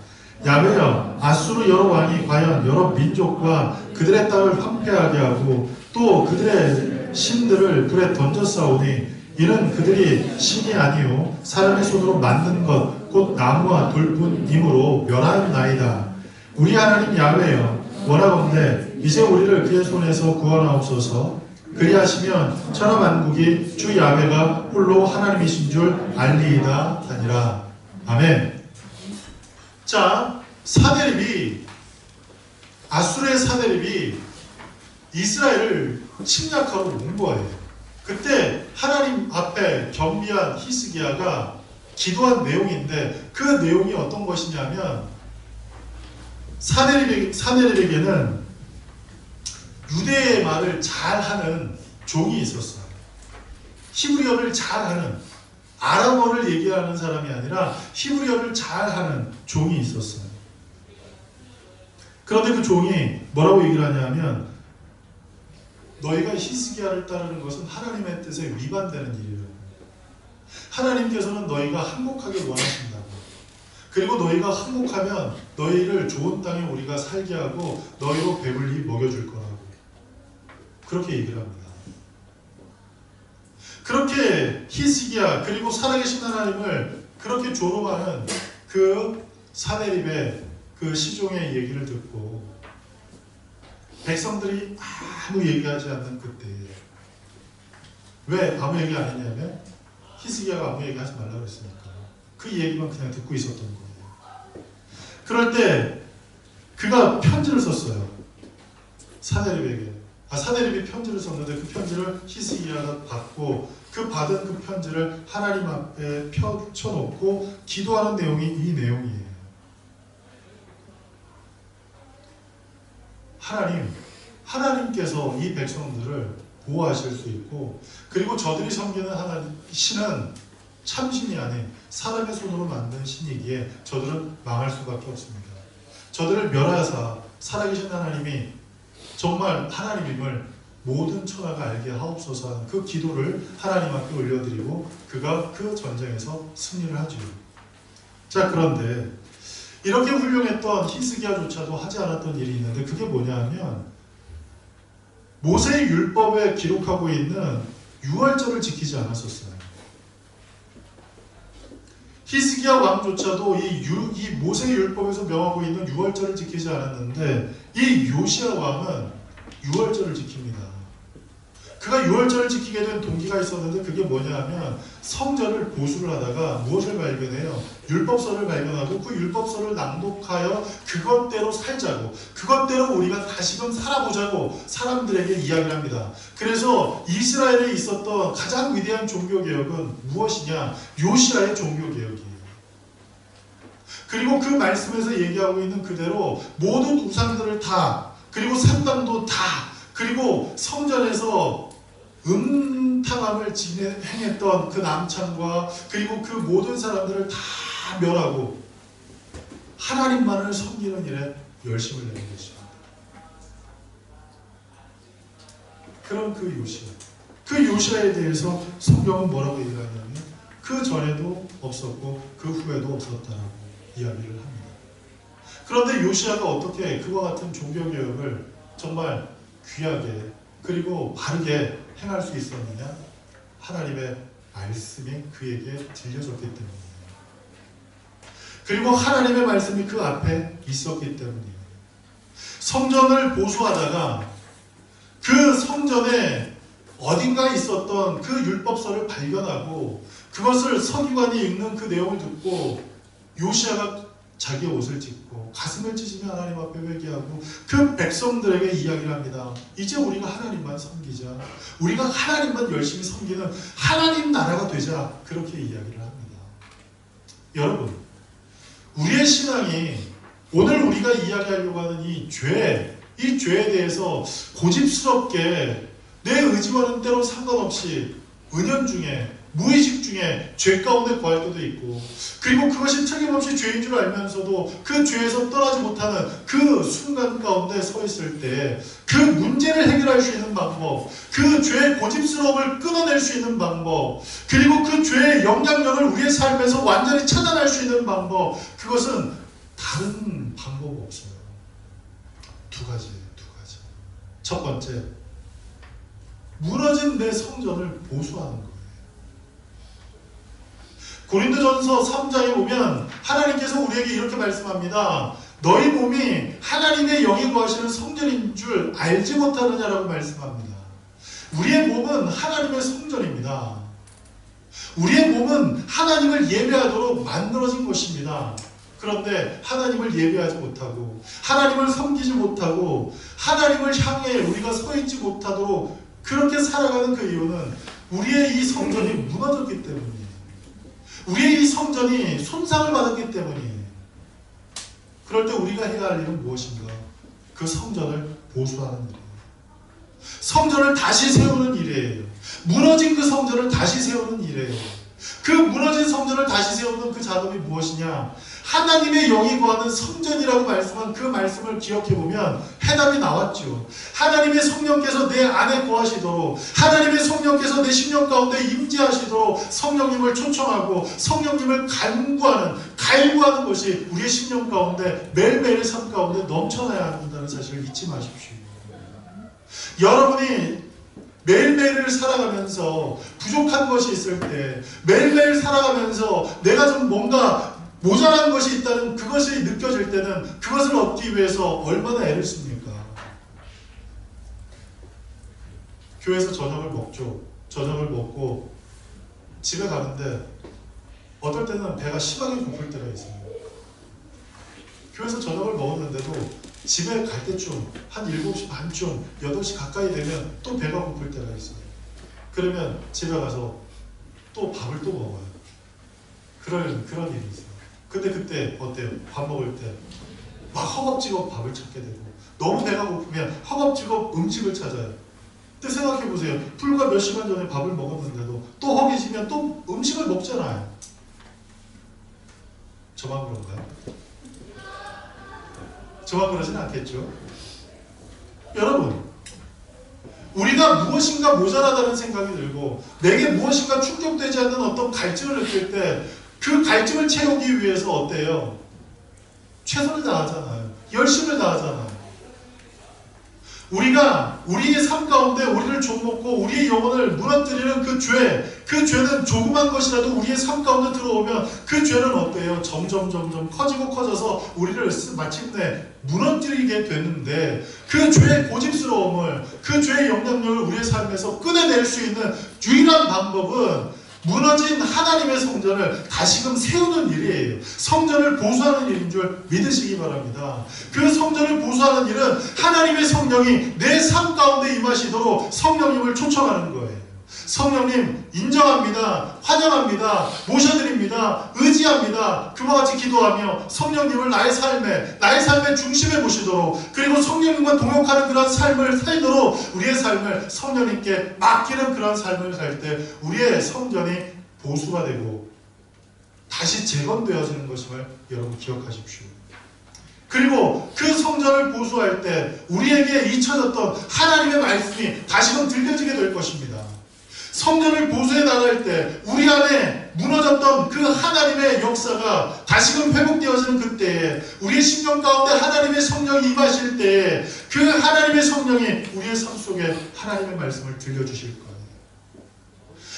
야훼여, 아수르 여러 왕이 과연 여러 민족과 그들의 땅을 황폐하게 하고 또 그들의 신들을 불에 던졌사오니 이는 그들이 신이 아니요 사람의 손으로 만든 것 곧 나무와 돌뿐이므로 멸하였나이다. 우리 하나님 야훼여, 원하건대 이제 우리를 그의 손에서 구원하옵소서. 그리하시면 천하 만국이 주 야훼가 홀로 하나님이신 줄 알리이다 하니라. 아멘. 자, 사내립이, 아수르의 사내립이 이스라엘을 침략하러 온 거예요. 그때 하나님 앞에 겸비한 히스기야가 기도한 내용인데, 그 내용이 어떤 것이냐면 사내립에게는 유대의 말을 잘하는 종이 있었어요. 히브리어를 잘하는, 아람어를 얘기하는 사람이 아니라 히브리어를 잘하는 종이 있었어요. 그런데 그 종이 뭐라고 얘기를 하냐면, 너희가 히스기야를 따르는 것은 하나님의 뜻에 위반되는 일이라고. 하나님께서는 너희가 항복하길 원하신다고. 그리고 너희가 항복하면 너희를 좋은 땅에 우리가 살게 하고 너희로 배불리 먹여줄 거라고. 그렇게 얘기를 합니다. 그렇게 히스기야, 그리고 살아계신 하나님을 그렇게 조롱하는 그 사내립의 그 시종의 얘기를 듣고 백성들이 아무 얘기하지 않는 그때에, 왜 아무 얘기 안 했냐면 히스기야가 아무 얘기 하지 말라고 했으니까 그 얘기만 그냥 듣고 있었던 거예요. 그럴 때 그가 편지를 썼어요. 사내립에게. 사내립이 편지를 썼는데 그 편지를 히스기야가 받고 그 받은 그 편지를 하나님 앞에 펼쳐놓고 기도하는 내용이 이 내용이에요. 하나님께서 이 백성들을 보호하실 수 있고, 그리고 저들이 섬기는 신은 참신이 아닌 사람의 손으로 만든 신이기에 저들은 망할 수밖에 없습니다. 저들을 멸하사 살아계신 하나님이 정말 하나님임을 모든 천하가 알게 하옵소서 하는 그 기도를 하나님 앞에 올려드리고 그가 그 전쟁에서 승리를 하죠. 자, 그런데 이렇게 훌륭했던 히스기야조차도 하지 않았던 일이 있는데, 그게 뭐냐면 모세의 율법에 기록하고 있는 유월절을 지키지 않았었어요. 히스기야 왕조차도 이 모세의 율법에서 명하고 있는 유월절을 지키지 않았는데, 이 요시야 왕은 유월절을 지킵니다. 그가 유월절을 지키게 된 동기가 있었는데, 그게 뭐냐면 성전을 보수를 하다가 무엇을 발견해요? 율법서를 발견하고 그 율법서를 낭독하여 그것대로 살자고, 그것대로 우리가 다시금 살아보자고 사람들에게 이야기를 합니다. 그래서 이스라엘에 있었던 가장 위대한 종교개혁은 무엇이냐? 요시야의 종교개혁이에요. 그리고 그 말씀에서 얘기하고 있는 그대로 모든 우상들을 다, 그리고 산당도 다, 그리고 성전에서 음탕함을 행했던 그 남창과 그리고 그 모든 사람들을 다 멸하고 하나님만을 섬기는 일에 열심을 내는 것입니다. 그런 그 요시야에 대해서 성경은 뭐라고 얘기하냐면 그 전에도 없었고 그 후에도 없었다라고 이야기를 합니다. 그런데 요시야가 어떻게 그와 같은 종교개혁을 정말 귀하게 그리고 바르게 행할 수 있었느냐? 하나님의 말씀이 그에게 들려졌기 때문이에요. 그리고 하나님의 말씀이 그 앞에 있었기 때문이에요. 성전을 보수하다가 그 성전에 어딘가에 있었던 그 율법서를 발견하고 그것을 서기관이 읽는 그 내용을 듣고 요시야가 자기 옷을 찢고 가슴을 찢으며 하나님 앞에 회개하고 그 백성들에게 이야기를 합니다. 이제 우리가 하나님만 섬기자. 우리가 하나님만 열심히 섬기는 하나님 나라가 되자. 그렇게 이야기를 합니다. 여러분, 우리의 신앙이 오늘 우리가 이야기하려고 하는 이 죄에 대해서 고집스럽게 내 의지와는 때로 상관없이 은연중에 무의식 중에 죄 가운데 거할 때도 있고, 그리고 그것이 틀림없이 죄인 줄 알면서도 그 죄에서 떠나지 못하는 그 순간 가운데 서 있을 때 그 문제를 해결할 수 있는 방법, 그 죄의 고집스러움을 끊어낼 수 있는 방법, 그리고 그 죄의 영향력을 우리의 삶에서 완전히 차단할 수 있는 방법, 그것은 다른 방법 없어요. 두 가지. 첫 번째, 무너진 내 성전을 보수하는 거예요. 고린도전서 3장에 보면 하나님께서 우리에게 이렇게 말씀합니다. 너희 몸이 하나님의 영이 거하시는 성전인 줄 알지 못하느냐라고 말씀합니다. 우리의 몸은 하나님의 성전입니다. 우리의 몸은 하나님을 예배하도록 만들어진 것입니다. 그런데 하나님을 예배하지 못하고 하나님을 섬기지 못하고 하나님을 향해 우리가 서 있지 못하도록 그렇게 살아가는 그 이유는 우리의 이 성전이 무너졌기 때문이에요. 우리의 이 성전이 손상을 받았기 때문이에요. 그럴 때 우리가 해야 할 일은 무엇인가? 그 성전을 보수하는 일이에요. 성전을 다시 세우는 일이에요. 무너진 그 성전을 다시 세우는 일이에요. 그 무너진 성전을 다시 세우는 그 작업이 무엇이냐? 하나님의 영이 거하는 성전이라고 말씀한 그 말씀을 기억해보면 해답이 나왔죠. 하나님의 성령께서 내 안에 거하시도록, 하나님의 성령께서 내 심령 가운데 임재하시도록 성령님을 초청하고 성령님을 갈구하는 것이 우리의 심령 가운데 매일매일의 삶 가운데 넘쳐나야 한다는 사실을 잊지 마십시오. 여러분이 매일매일을 살아가면서 부족한 것이 있을 때, 매일매일 살아가면서 내가 좀 뭔가 모자란 것이 있다는 그것이 느껴질 때는 그것을 얻기 위해서 얼마나 애를 씁니까? 교회에서 저녁을 먹죠. 저녁을 먹고 집에 가는데 어떨 때는 배가 심하게 고플 때가 있어요. 교회에서 저녁을 먹었는데도 집에 갈 때쯤 한 7시 반쯤 8시 가까이 되면 또 배가 고플 때가 있어요. 그러면 집에 가서 또 밥을 또 먹어요. 그런 일이 있어요. 근데 그때 어때요? 밥 먹을 때 막 허겁지겁 밥을 찾게 되고, 너무 배가 고프면 허겁지겁 음식을 찾아요. 근데 생각해보세요. 불과 몇 시간 전에 밥을 먹었는데도 또 허기지면 또 음식을 먹잖아요. 저만 그런가요? 저만 그러진 않겠죠? 여러분, 우리가 무엇인가 모자라다는 생각이 들고 내게 무엇인가 충족되지 않는 어떤 갈증을 느낄 때 그 갈증을 채우기 위해서 어때요? 최선을 다하잖아요. 열심을 다하잖아요. 우리가 우리의 삶 가운데 우리를 좀먹고 우리의 영혼을 무너뜨리는 그 죄는 조그만 것이라도 우리의 삶 가운데 들어오면 그 죄는 어때요? 점점 커지고 커져서 우리를 마침내 무너뜨리게 되는데, 그 죄의 고집스러움을, 그 죄의 영향력을 우리의 삶에서 끊어낼 수 있는 유일한 방법은 무너진 하나님의 성전을 다시금 세우는 일이에요. 성전을 보수하는 일인 줄 믿으시기 바랍니다. 그 성전을 보수하는 일은 하나님의 성령이 내 삶 가운데 임하시도록 성령님을 초청하는 거예요. 성령님 인정합니다. 환영합니다. 모셔드립니다. 의지합니다. 그와 같이 기도하며 성령님을 나의 삶의 중심에 모시도록, 그리고 성령님과 동역하는 그런 삶을 살도록 우리의 삶을 성령님께 맡기는 그런 삶을 살 때 우리의 성전이 보수가 되고 다시 재건되어지는 것임을 여러분 기억하십시오. 그리고 그 성전을 보수할 때 우리에게 잊혀졌던 하나님의 말씀이 다시금 들려지게 될 것입니다. 성전을 보수해 나갈 때 우리 안에 무너졌던 그 하나님의 역사가 다시금 회복되어지는 그때에, 우리의 심령 가운데 하나님의 성령이 임하실 때에 그 하나님의 성령이 우리의 삶 속에 하나님의 말씀을 들려주실 거예요.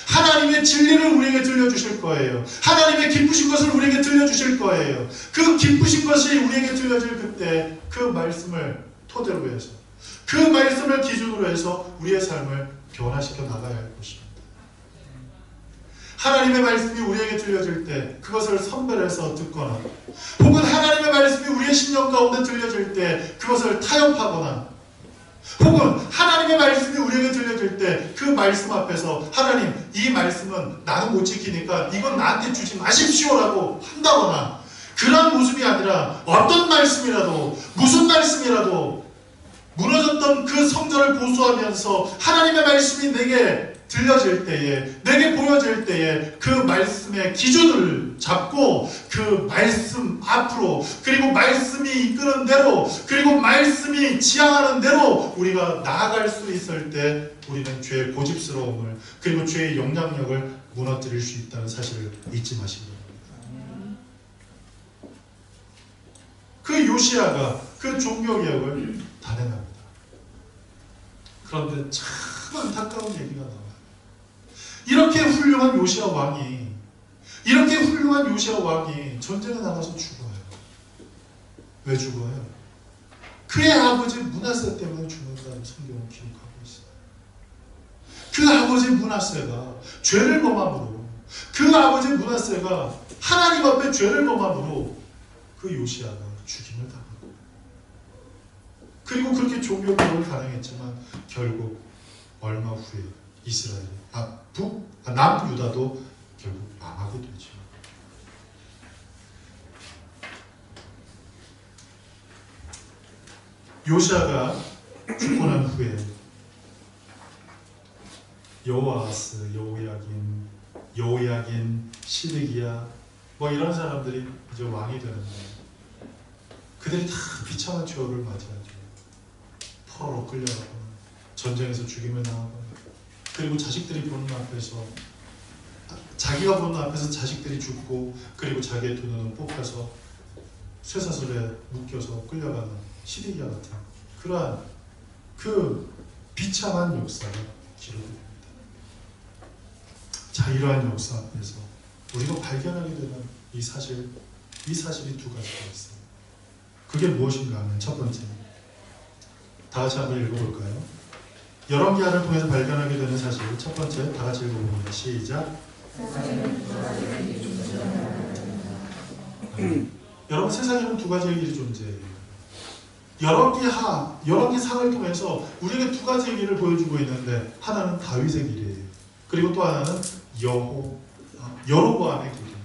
하나님의 진리를 우리에게 들려주실 거예요. 하나님의 기쁘신 것을 우리에게 들려주실 거예요. 그 기쁘신 것이 우리에게 들려질 그때 그 말씀을 토대로 해서, 그 말씀을 기준으로 해서 우리의 삶을 변화시켜 나가야 할 것입니다. 하나님의 말씀이 우리에게 들려질 때 그것을 선별해서 듣거나, 혹은 하나님의 말씀이 우리의 심령 가운데 들려질 때 그것을 타협하거나, 혹은 하나님의 말씀이 우리에게 들려질 때 그 말씀 앞에서 하나님, 이 말씀은 나는 못 지키니까 이건 나한테 주지 마십시오라고 한다거나, 그런 모습이 아니라 어떤 말씀이라도, 무슨 말씀이라도 무너졌던 그 성전을 보수하면서 하나님의 말씀이 내게 들려질 때에, 내게 보여질 때에 그 말씀의 기준을 잡고 그 말씀 앞으로, 그리고 말씀이 이끄는 대로, 그리고 말씀이 지향하는 대로 우리가 나아갈 수 있을 때 우리는 죄의 고집스러움을, 그리고 죄의 영향력을 무너뜨릴 수 있다는 사실을 잊지 마시기 바랍니다. 그 요시야가 그 종교개혁을 단행합니다. 그런데 참 안타까운 얘기가 나와요. 이렇게 훌륭한 요시야 왕이, 이렇게 훌륭한 요시야 왕이 전쟁에 나가서 죽어요. 왜 죽어요? 그의 아버지 므낫세 때문에 죽는다는 성경은 기록하고 있어요. 그 아버지 므낫세가 죄를 범함으로, 그 아버지 므낫세가 하나님 앞에 죄를 범함으로 그 요시야가 죽임을 당하고, 그리고 그렇게 종교개혁을 단행했지만 결국 얼마 후에 이스라엘, 남유다도 결국 망하게 되죠. 요시야가 죽고 난 후에 여호아스, 여호야긴, 시드기야 이런 사람들이 이제 왕이 되는데, 그들이 다 비참한 최후를 맞이하죠. 포로로 끌려가거나, 전쟁에서 죽임을 당하거나, 그리고 자식들이 보는 앞에서, 자기가 보는 앞에서 자식들이 죽고, 그리고 자기의 두 눈은 뽑혀서 쇠사슬에 묶여서 끌려가는 시드기야 같은 그러한 그 비참한 역사가 기록됩니다. 자, 이러한 역사 앞에서 우리가 발견하게 되는 이 사실이 두 가지가 있어요. 그게 무엇인가 하면, 첫 번째, 다 같이 한번 읽어볼까요? 열왕기하를 통해서 발견하게 되는 사실, 첫 번째, 다 같이 읽어봅니다. 시작. 여러분, 세상에는 두 가지의 길이 존재해요. 열왕기상을 통해서 우리에게 두 가지의 길을 보여주고 있는데, 하나는 다윗의 길이에요. 그리고 또 하나는 여로보암의 길입니다.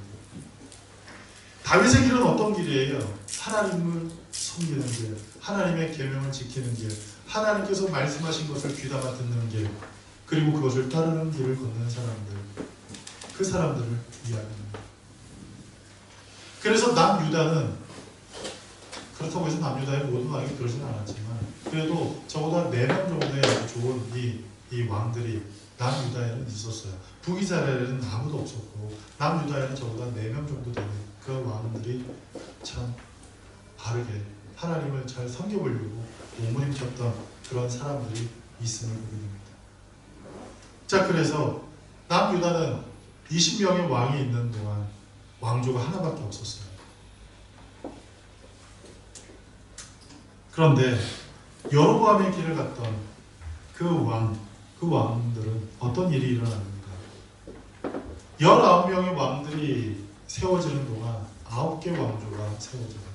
다윗의 길은 어떤 길이에요? 하나님을 섬기는 길, 하나님의 계명을 지키는 길, 하나님께서 말씀하신 것을 귀담아 듣는 길, 그리고 그것을 따르는 길을 걷는 사람들, 그 사람들을 이야기합니다. 그래서 남유다는, 그렇다고 해서 남유다의 모든 왕이 그러진 않았지만, 그래도 적어도 4명 정도의 좋은 이 왕들이 남유다에는 있었어요. 북이스라엘에는 아무도 없었고, 남유다에는 적어도 4명 정도 되는 그 왕들이 참 바르게 하나님을 잘 섬겨보려고 몸부림쳤던 그런 사람들이 있음을 보게 됩니다. 자, 그래서 남유다는 20명의 왕이 있는 동안 왕조가 하나밖에 없었어요. 그런데 여로보암의 길을 갔던 그 왕들은 어떤 일이 일어납니까? 19명의 왕들이 세워지는 동안 9개 왕조가 세워져요.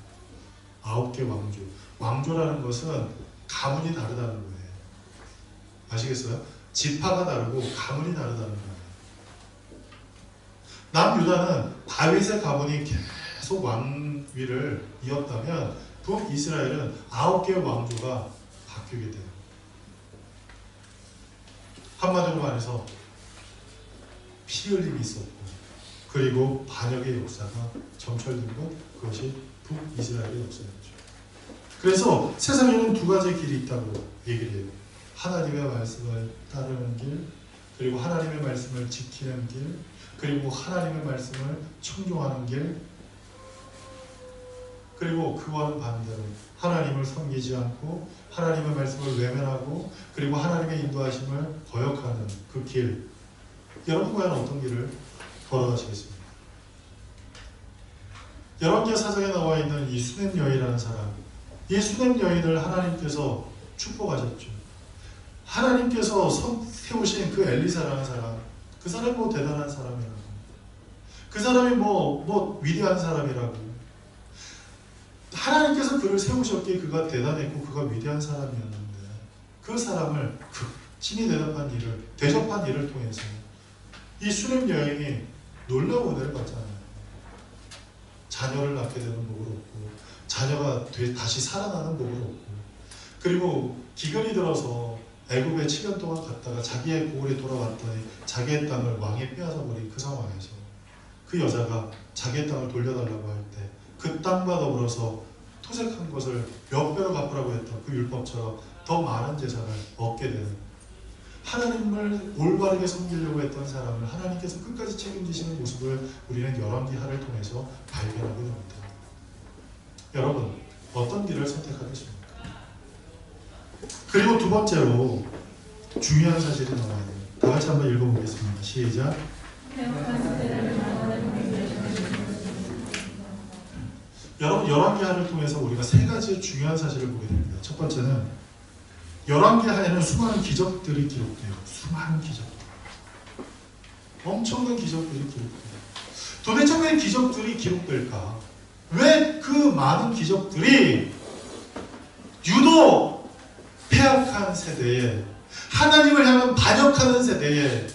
9개 왕조. 왕조라는 것은 가문이 다르다는 거예요. 아시겠어요? 지파가 다르고 가문이 다르다는 거예요. 남유다는 다윗의 가문이 계속 왕위를 이었다면, 북이스라엘은 9개의 왕조가 바뀌게 돼요. 한마디로 말해서 피 흘림이 있었고, 그리고 반역의 역사가 점철된 것, 그것이 북이스라엘의 역사였죠. 그래서 세상에는 두 가지의 길이 있다고 얘기를 해요. 하나님의 말씀을 따르는 길, 그리고 하나님의 말씀을 지키는 길, 그리고 하나님의 말씀을 청종하는 길, 그리고 그와는 반대로 하나님을 섬기지 않고 하나님의 말씀을 외면하고, 그리고 하나님의 인도하심을 거역하는 그 길. 여러분, 과연 어떤 길을 걸어가시겠습니까? 열왕기하 4장에 나와 있는 이 수넴 여인이라는 사람, 이 수넴 여인을 하나님께서 축복하셨죠. 하나님께서 세우신 그 엘리사라는 사람, 그 사람이 대단한 사람이라고. 그 사람이 뭐 위대한 사람이라고. 하나님께서 그를 세우셨기에 그가 대단했고 그가 위대한 사람이었는데 그 사람을 그 신이 대접한 일을 통해서 이 수렘 여행이 놀라운 은혜를 받잖아요. 자녀를 낳게 되는 복을 얻고 자녀가 다시 살아나는 복을 얻고 그리고 기근이 들어서 애굽에 7년 동안 갔다가 자기의 고을에 돌아왔더니 자기의 땅을 왕이 빼앗아버린 그 상황에서 그 여자가 자기의 땅을 돌려달라고 할 때 그 땅과 더불어서 토색한 것을 몇 배로 갚으라고 했던 그 율법처럼 더 많은 재산을 얻게 되는 하나님을 올바르게 섬기려고 했던 사람을 하나님께서 끝까지 책임지시는 모습을 우리는 열왕기하를 통해서 발견하게 됩니다. 여러분 어떤 길을 선택하겠습니까? 그리고 두 번째로 중요한 사실이 나와야 돼요. 다 같이 한번 읽어보겠습니다. 시작. 여러분 열왕기하를 통해서 우리가 세 가지의 중요한 사실을 보게 됩니다. 첫 번째는 열왕기하에는 수많은 기적들이 기록돼요. 수많은 기적들. 엄청난 기적들이 기록돼요. 도대체 왜 기적들이 기록될까? 왜 그 많은 기적들이 유독 패역한 세대에 하나님을 향한 반역하는 세대에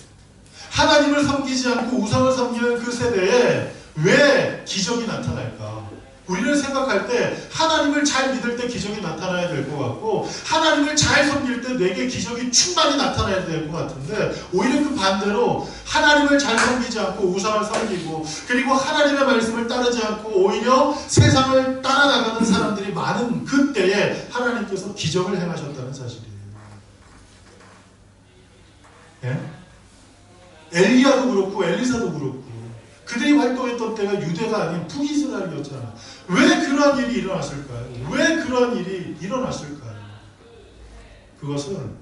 하나님을 섬기지 않고 우상을 섬기는 그 세대에 왜 기적이 나타날까? 우리는 생각할 때 하나님을 잘 믿을 때 기적이 나타나야 될 것 같고 하나님을 잘 섬길 때 내게 기적이 충만히 나타나야 될 것 같은데 오히려 그 반대로 하나님을 잘 섬기지 않고 우상을 섬기고 그리고 하나님의 말씀을 따르지 않고 오히려 세상을 따라나가는 사람들이 많은 그때에 하나님께서 기적을 행하셨다는 사실이에요. 예? 엘리야도 그렇고 엘리사도 그렇고 그들이 활동했던 때가 유대가 아닌 북이스라엘이었잖아. 왜 그런 일이 일어났을까요? 왜 그런 일이 일어났을까요? 그것은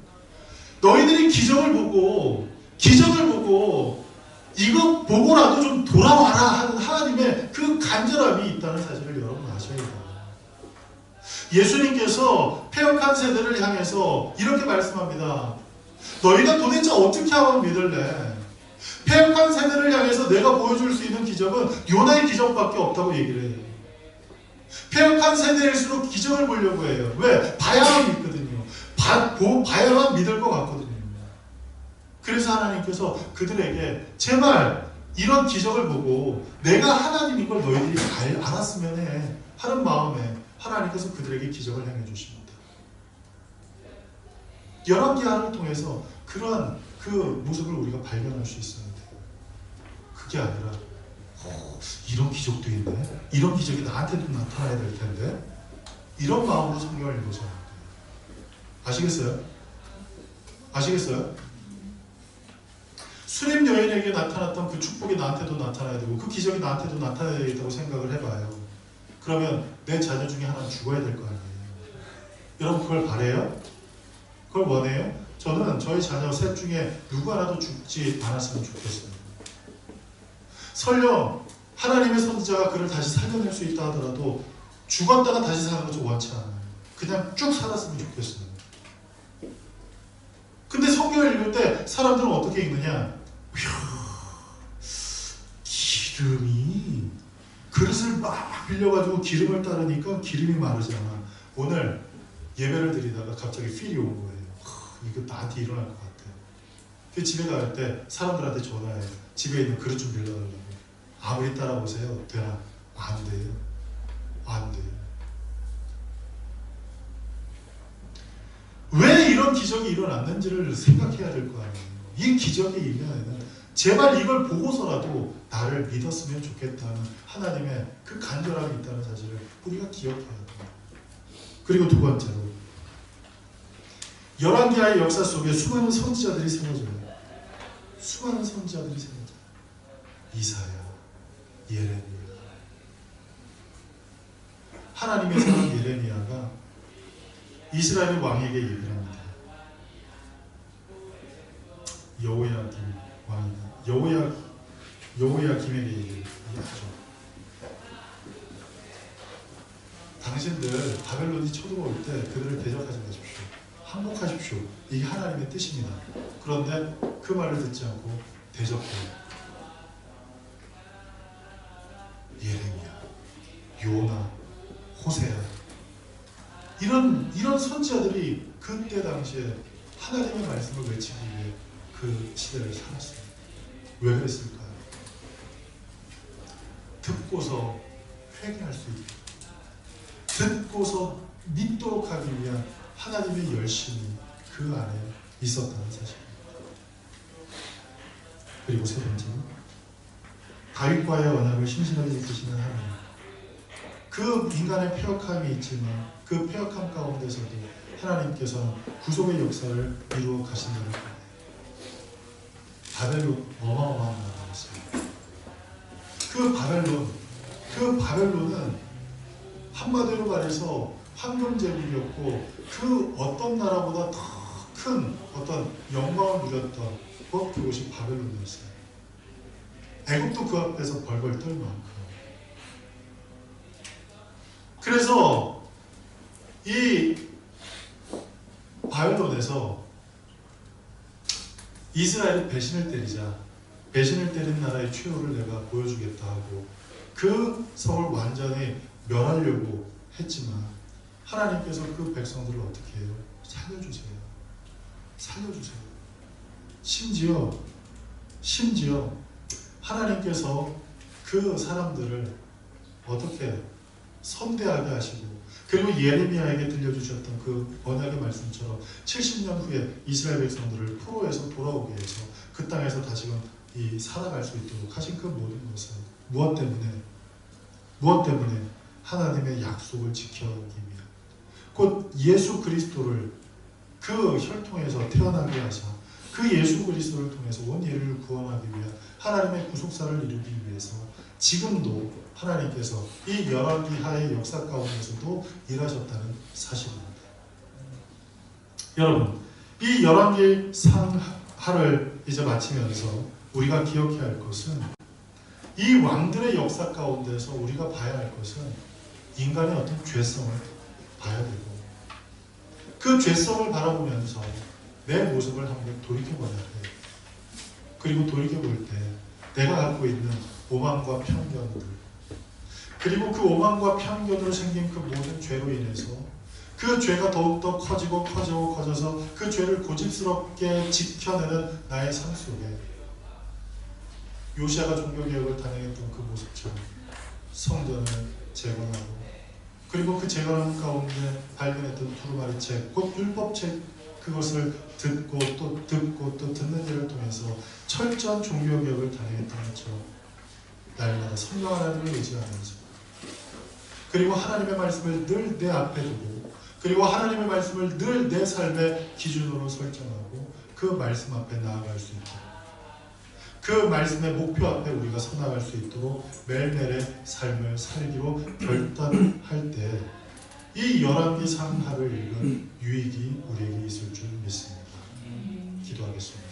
너희들이 기적을 보고 이거 보고라도 좀 돌아와라 하는 하나님의 그 간절함이 있다는 사실을 여러분 아셔야 돼요. 예수님께서 패역한 세대를 향해서 이렇게 말씀합니다. 너희가 도대체 어떻게 하면 믿을래? 패역한 세대를 향해서 내가 보여줄 수 있는 기적은 요나의 기적밖에 없다고 얘기를 해요. 패역한 세대일수록 기적을 보려고 해요. 왜? 봐야만 믿거든요. 봐야만 믿을 것 같거든요. 그래서 하나님께서 그들에게 제발 이런 기적을 보고 내가 하나님인 걸 너희들이 알았으면 해 하는 마음에 하나님께서 그들에게 기적을 행해 주십니다. 열왕기하를 통해서 그러한 그 모습을 우리가 발견할 수 있어야 돼요. 그게 아니라 이런 기적도 있네? 이런 기적이 나한테도 나타나야 될 텐데? 이런 마음으로 성경을 읽어서 아시겠어요? 아시겠어요? 수렘 여인에게 나타났던 그 축복이 나한테도 나타나야 되고 그 기적이 나한테도 나타나야 되겠다고 생각을 해봐요. 그러면 내 자녀 중에 하나는 죽어야 될 거 아니에요. 여러분 그걸 바래요? 그걸 원해요? 저는 저희 자녀 셋 중에 누구 하나도 죽지 않았으면 좋겠어요. 설령 하나님의 선지자가 그를 다시 살려낼 수 있다 하더라도 죽었다가 다시 사는 것을 원치 않아요. 그냥 쭉 살았으면 좋겠어요. 근데 성경을 읽을 때 사람들은 어떻게 읽느냐? 기름이 그릇을 막 빌려가지고 기름을 따르니까 기름이 마르잖아. 오늘 예배를 드리다가 갑자기 필이 온 거예요. 이거 나한테 일어날 것 같아. 그 집에 갈 때 사람들한테 전화해요. 집에 있는 그릇 좀 빌려달라고. 아무리 따라보세요. 되나? 안 돼요. 안 돼요. 왜 이런 기적이 일어났는지를 생각해야 될 거 아니에요. 이 기적의 이면에는 제발 이걸 보고서라도 나를 믿었으면 좋겠다는 하나님의 그 간절함이 있다는 사실을 우리가 기억해야 돼요. 그리고 두 번째로 열왕기하의 역사 속에 수많은 선지자들이 세워져요. 수많은 선지자들이 세워져요. 이사야, 예레미야. 하나님의 사람 예레미야가 이스라엘 왕에게 얘기를 합니다. 여호야김 왕이다. 여호야김에게 얘기를 하죠. 당신들 바벨론이 쳐들어올 때 그들을 대적하지 마십시오. 항복하십시오. 이게 하나님의 뜻입니다. 그런데 그 말을 듣지 않고 대적해요. 이런 선지자들이 그때 당시에 하나님의 말씀을 외치기 위해 그 시대를 살았어요. 왜 그랬을까요? 듣고서 회개할 수 있게, 듣고서 믿도록 하기 위한 하나님의 열심이 그 안에 있었다는 사실입니다. 그리고 세 번째는 다윗과의 언약을 신실하게 지키시는 하나님. 그 인간의 폐역함이 있지만 그 폐역함 가운데서도 하나님께서는 구속의 역사를 이루어 가신다는 거예요. 바벨론 어마어마한 나라였어요. 그 바벨론은 한마디로 말해서 황금 제국이었고 그 어떤 나라보다 더 큰 어떤 영광을 누렸던 그것이 바벨론이었어요. 애국도 그 앞에서 벌벌 떨 만큼. 그래서 이 바벨론에서 이스라엘이 배신을 때린 나라의 최후를 내가 보여주겠다 하고 그 성을 완전히 멸하려고 했지만 하나님께서 그 백성들을 어떻게 해요? 살려주세요. 심지어 하나님께서 그 사람들을 어떻게 선대하게 하시고 그리고 예레미야에게 들려주셨던 그 언약의 말씀처럼 70년 후에 이스라엘 백성들을 포로에서 돌아오게 해서 그 땅에서 다시금 살아갈 수 있도록 하신 그 모든 것은 무엇 때문에 하나님의 약속을 지켜기 위한 곧 예수 그리스도를 그 혈통에서 태어나게 하사 그 예수 그리스도를 통해서 온 인류를 구원하기 위한 하나님의 구속사를 이루기 위해서 지금도 하나님께서 이 열왕기 하의 역사 가운데서도 일하셨다는 사실입니다. 여러분, 이 열왕기 상하를 이제 마치면서 우리가 기억해야 할 것은 이 왕들의 역사 가운데서 우리가 봐야 할 것은 인간의 어떤 죄성을 봐야 되고 그 죄성을 바라보면서 내 모습을 한번 돌이켜봐야 돼. 그리고 돌이켜볼 때 내가 갖고 있는 오만과 편견들 그리고 그 오만과 편견으로 생긴 그 모든 죄로 인해서 그 죄가 더욱더 커져서 그 죄를 고집스럽게 지켜내는 나의 삶 속에 요시아가 종교개혁을 단행했던 그 모습처럼 성전을 재건하고 그리고 그 재건하는 가운데 발견했던 두루마리 책, 곧 율법책 그것을 듣고 또 듣는 일을 통해서 철저한 종교개혁을 단행했던 것처럼 날마다 성령 하나님을 의지하면서 그리고 하나님의 말씀을 늘 내 앞에 두고 그리고 하나님의 말씀을 늘 내 삶의 기준으로 설정하고 그 말씀 앞에 나아갈 수 있도록 그 말씀의 목표 앞에 우리가 서나갈 수 있도록 매일매일의 삶을 살기로 결단할 때 이 열왕기 상하를 읽은 유익이 우리에게 있을 줄 믿습니다. 기도하겠습니다.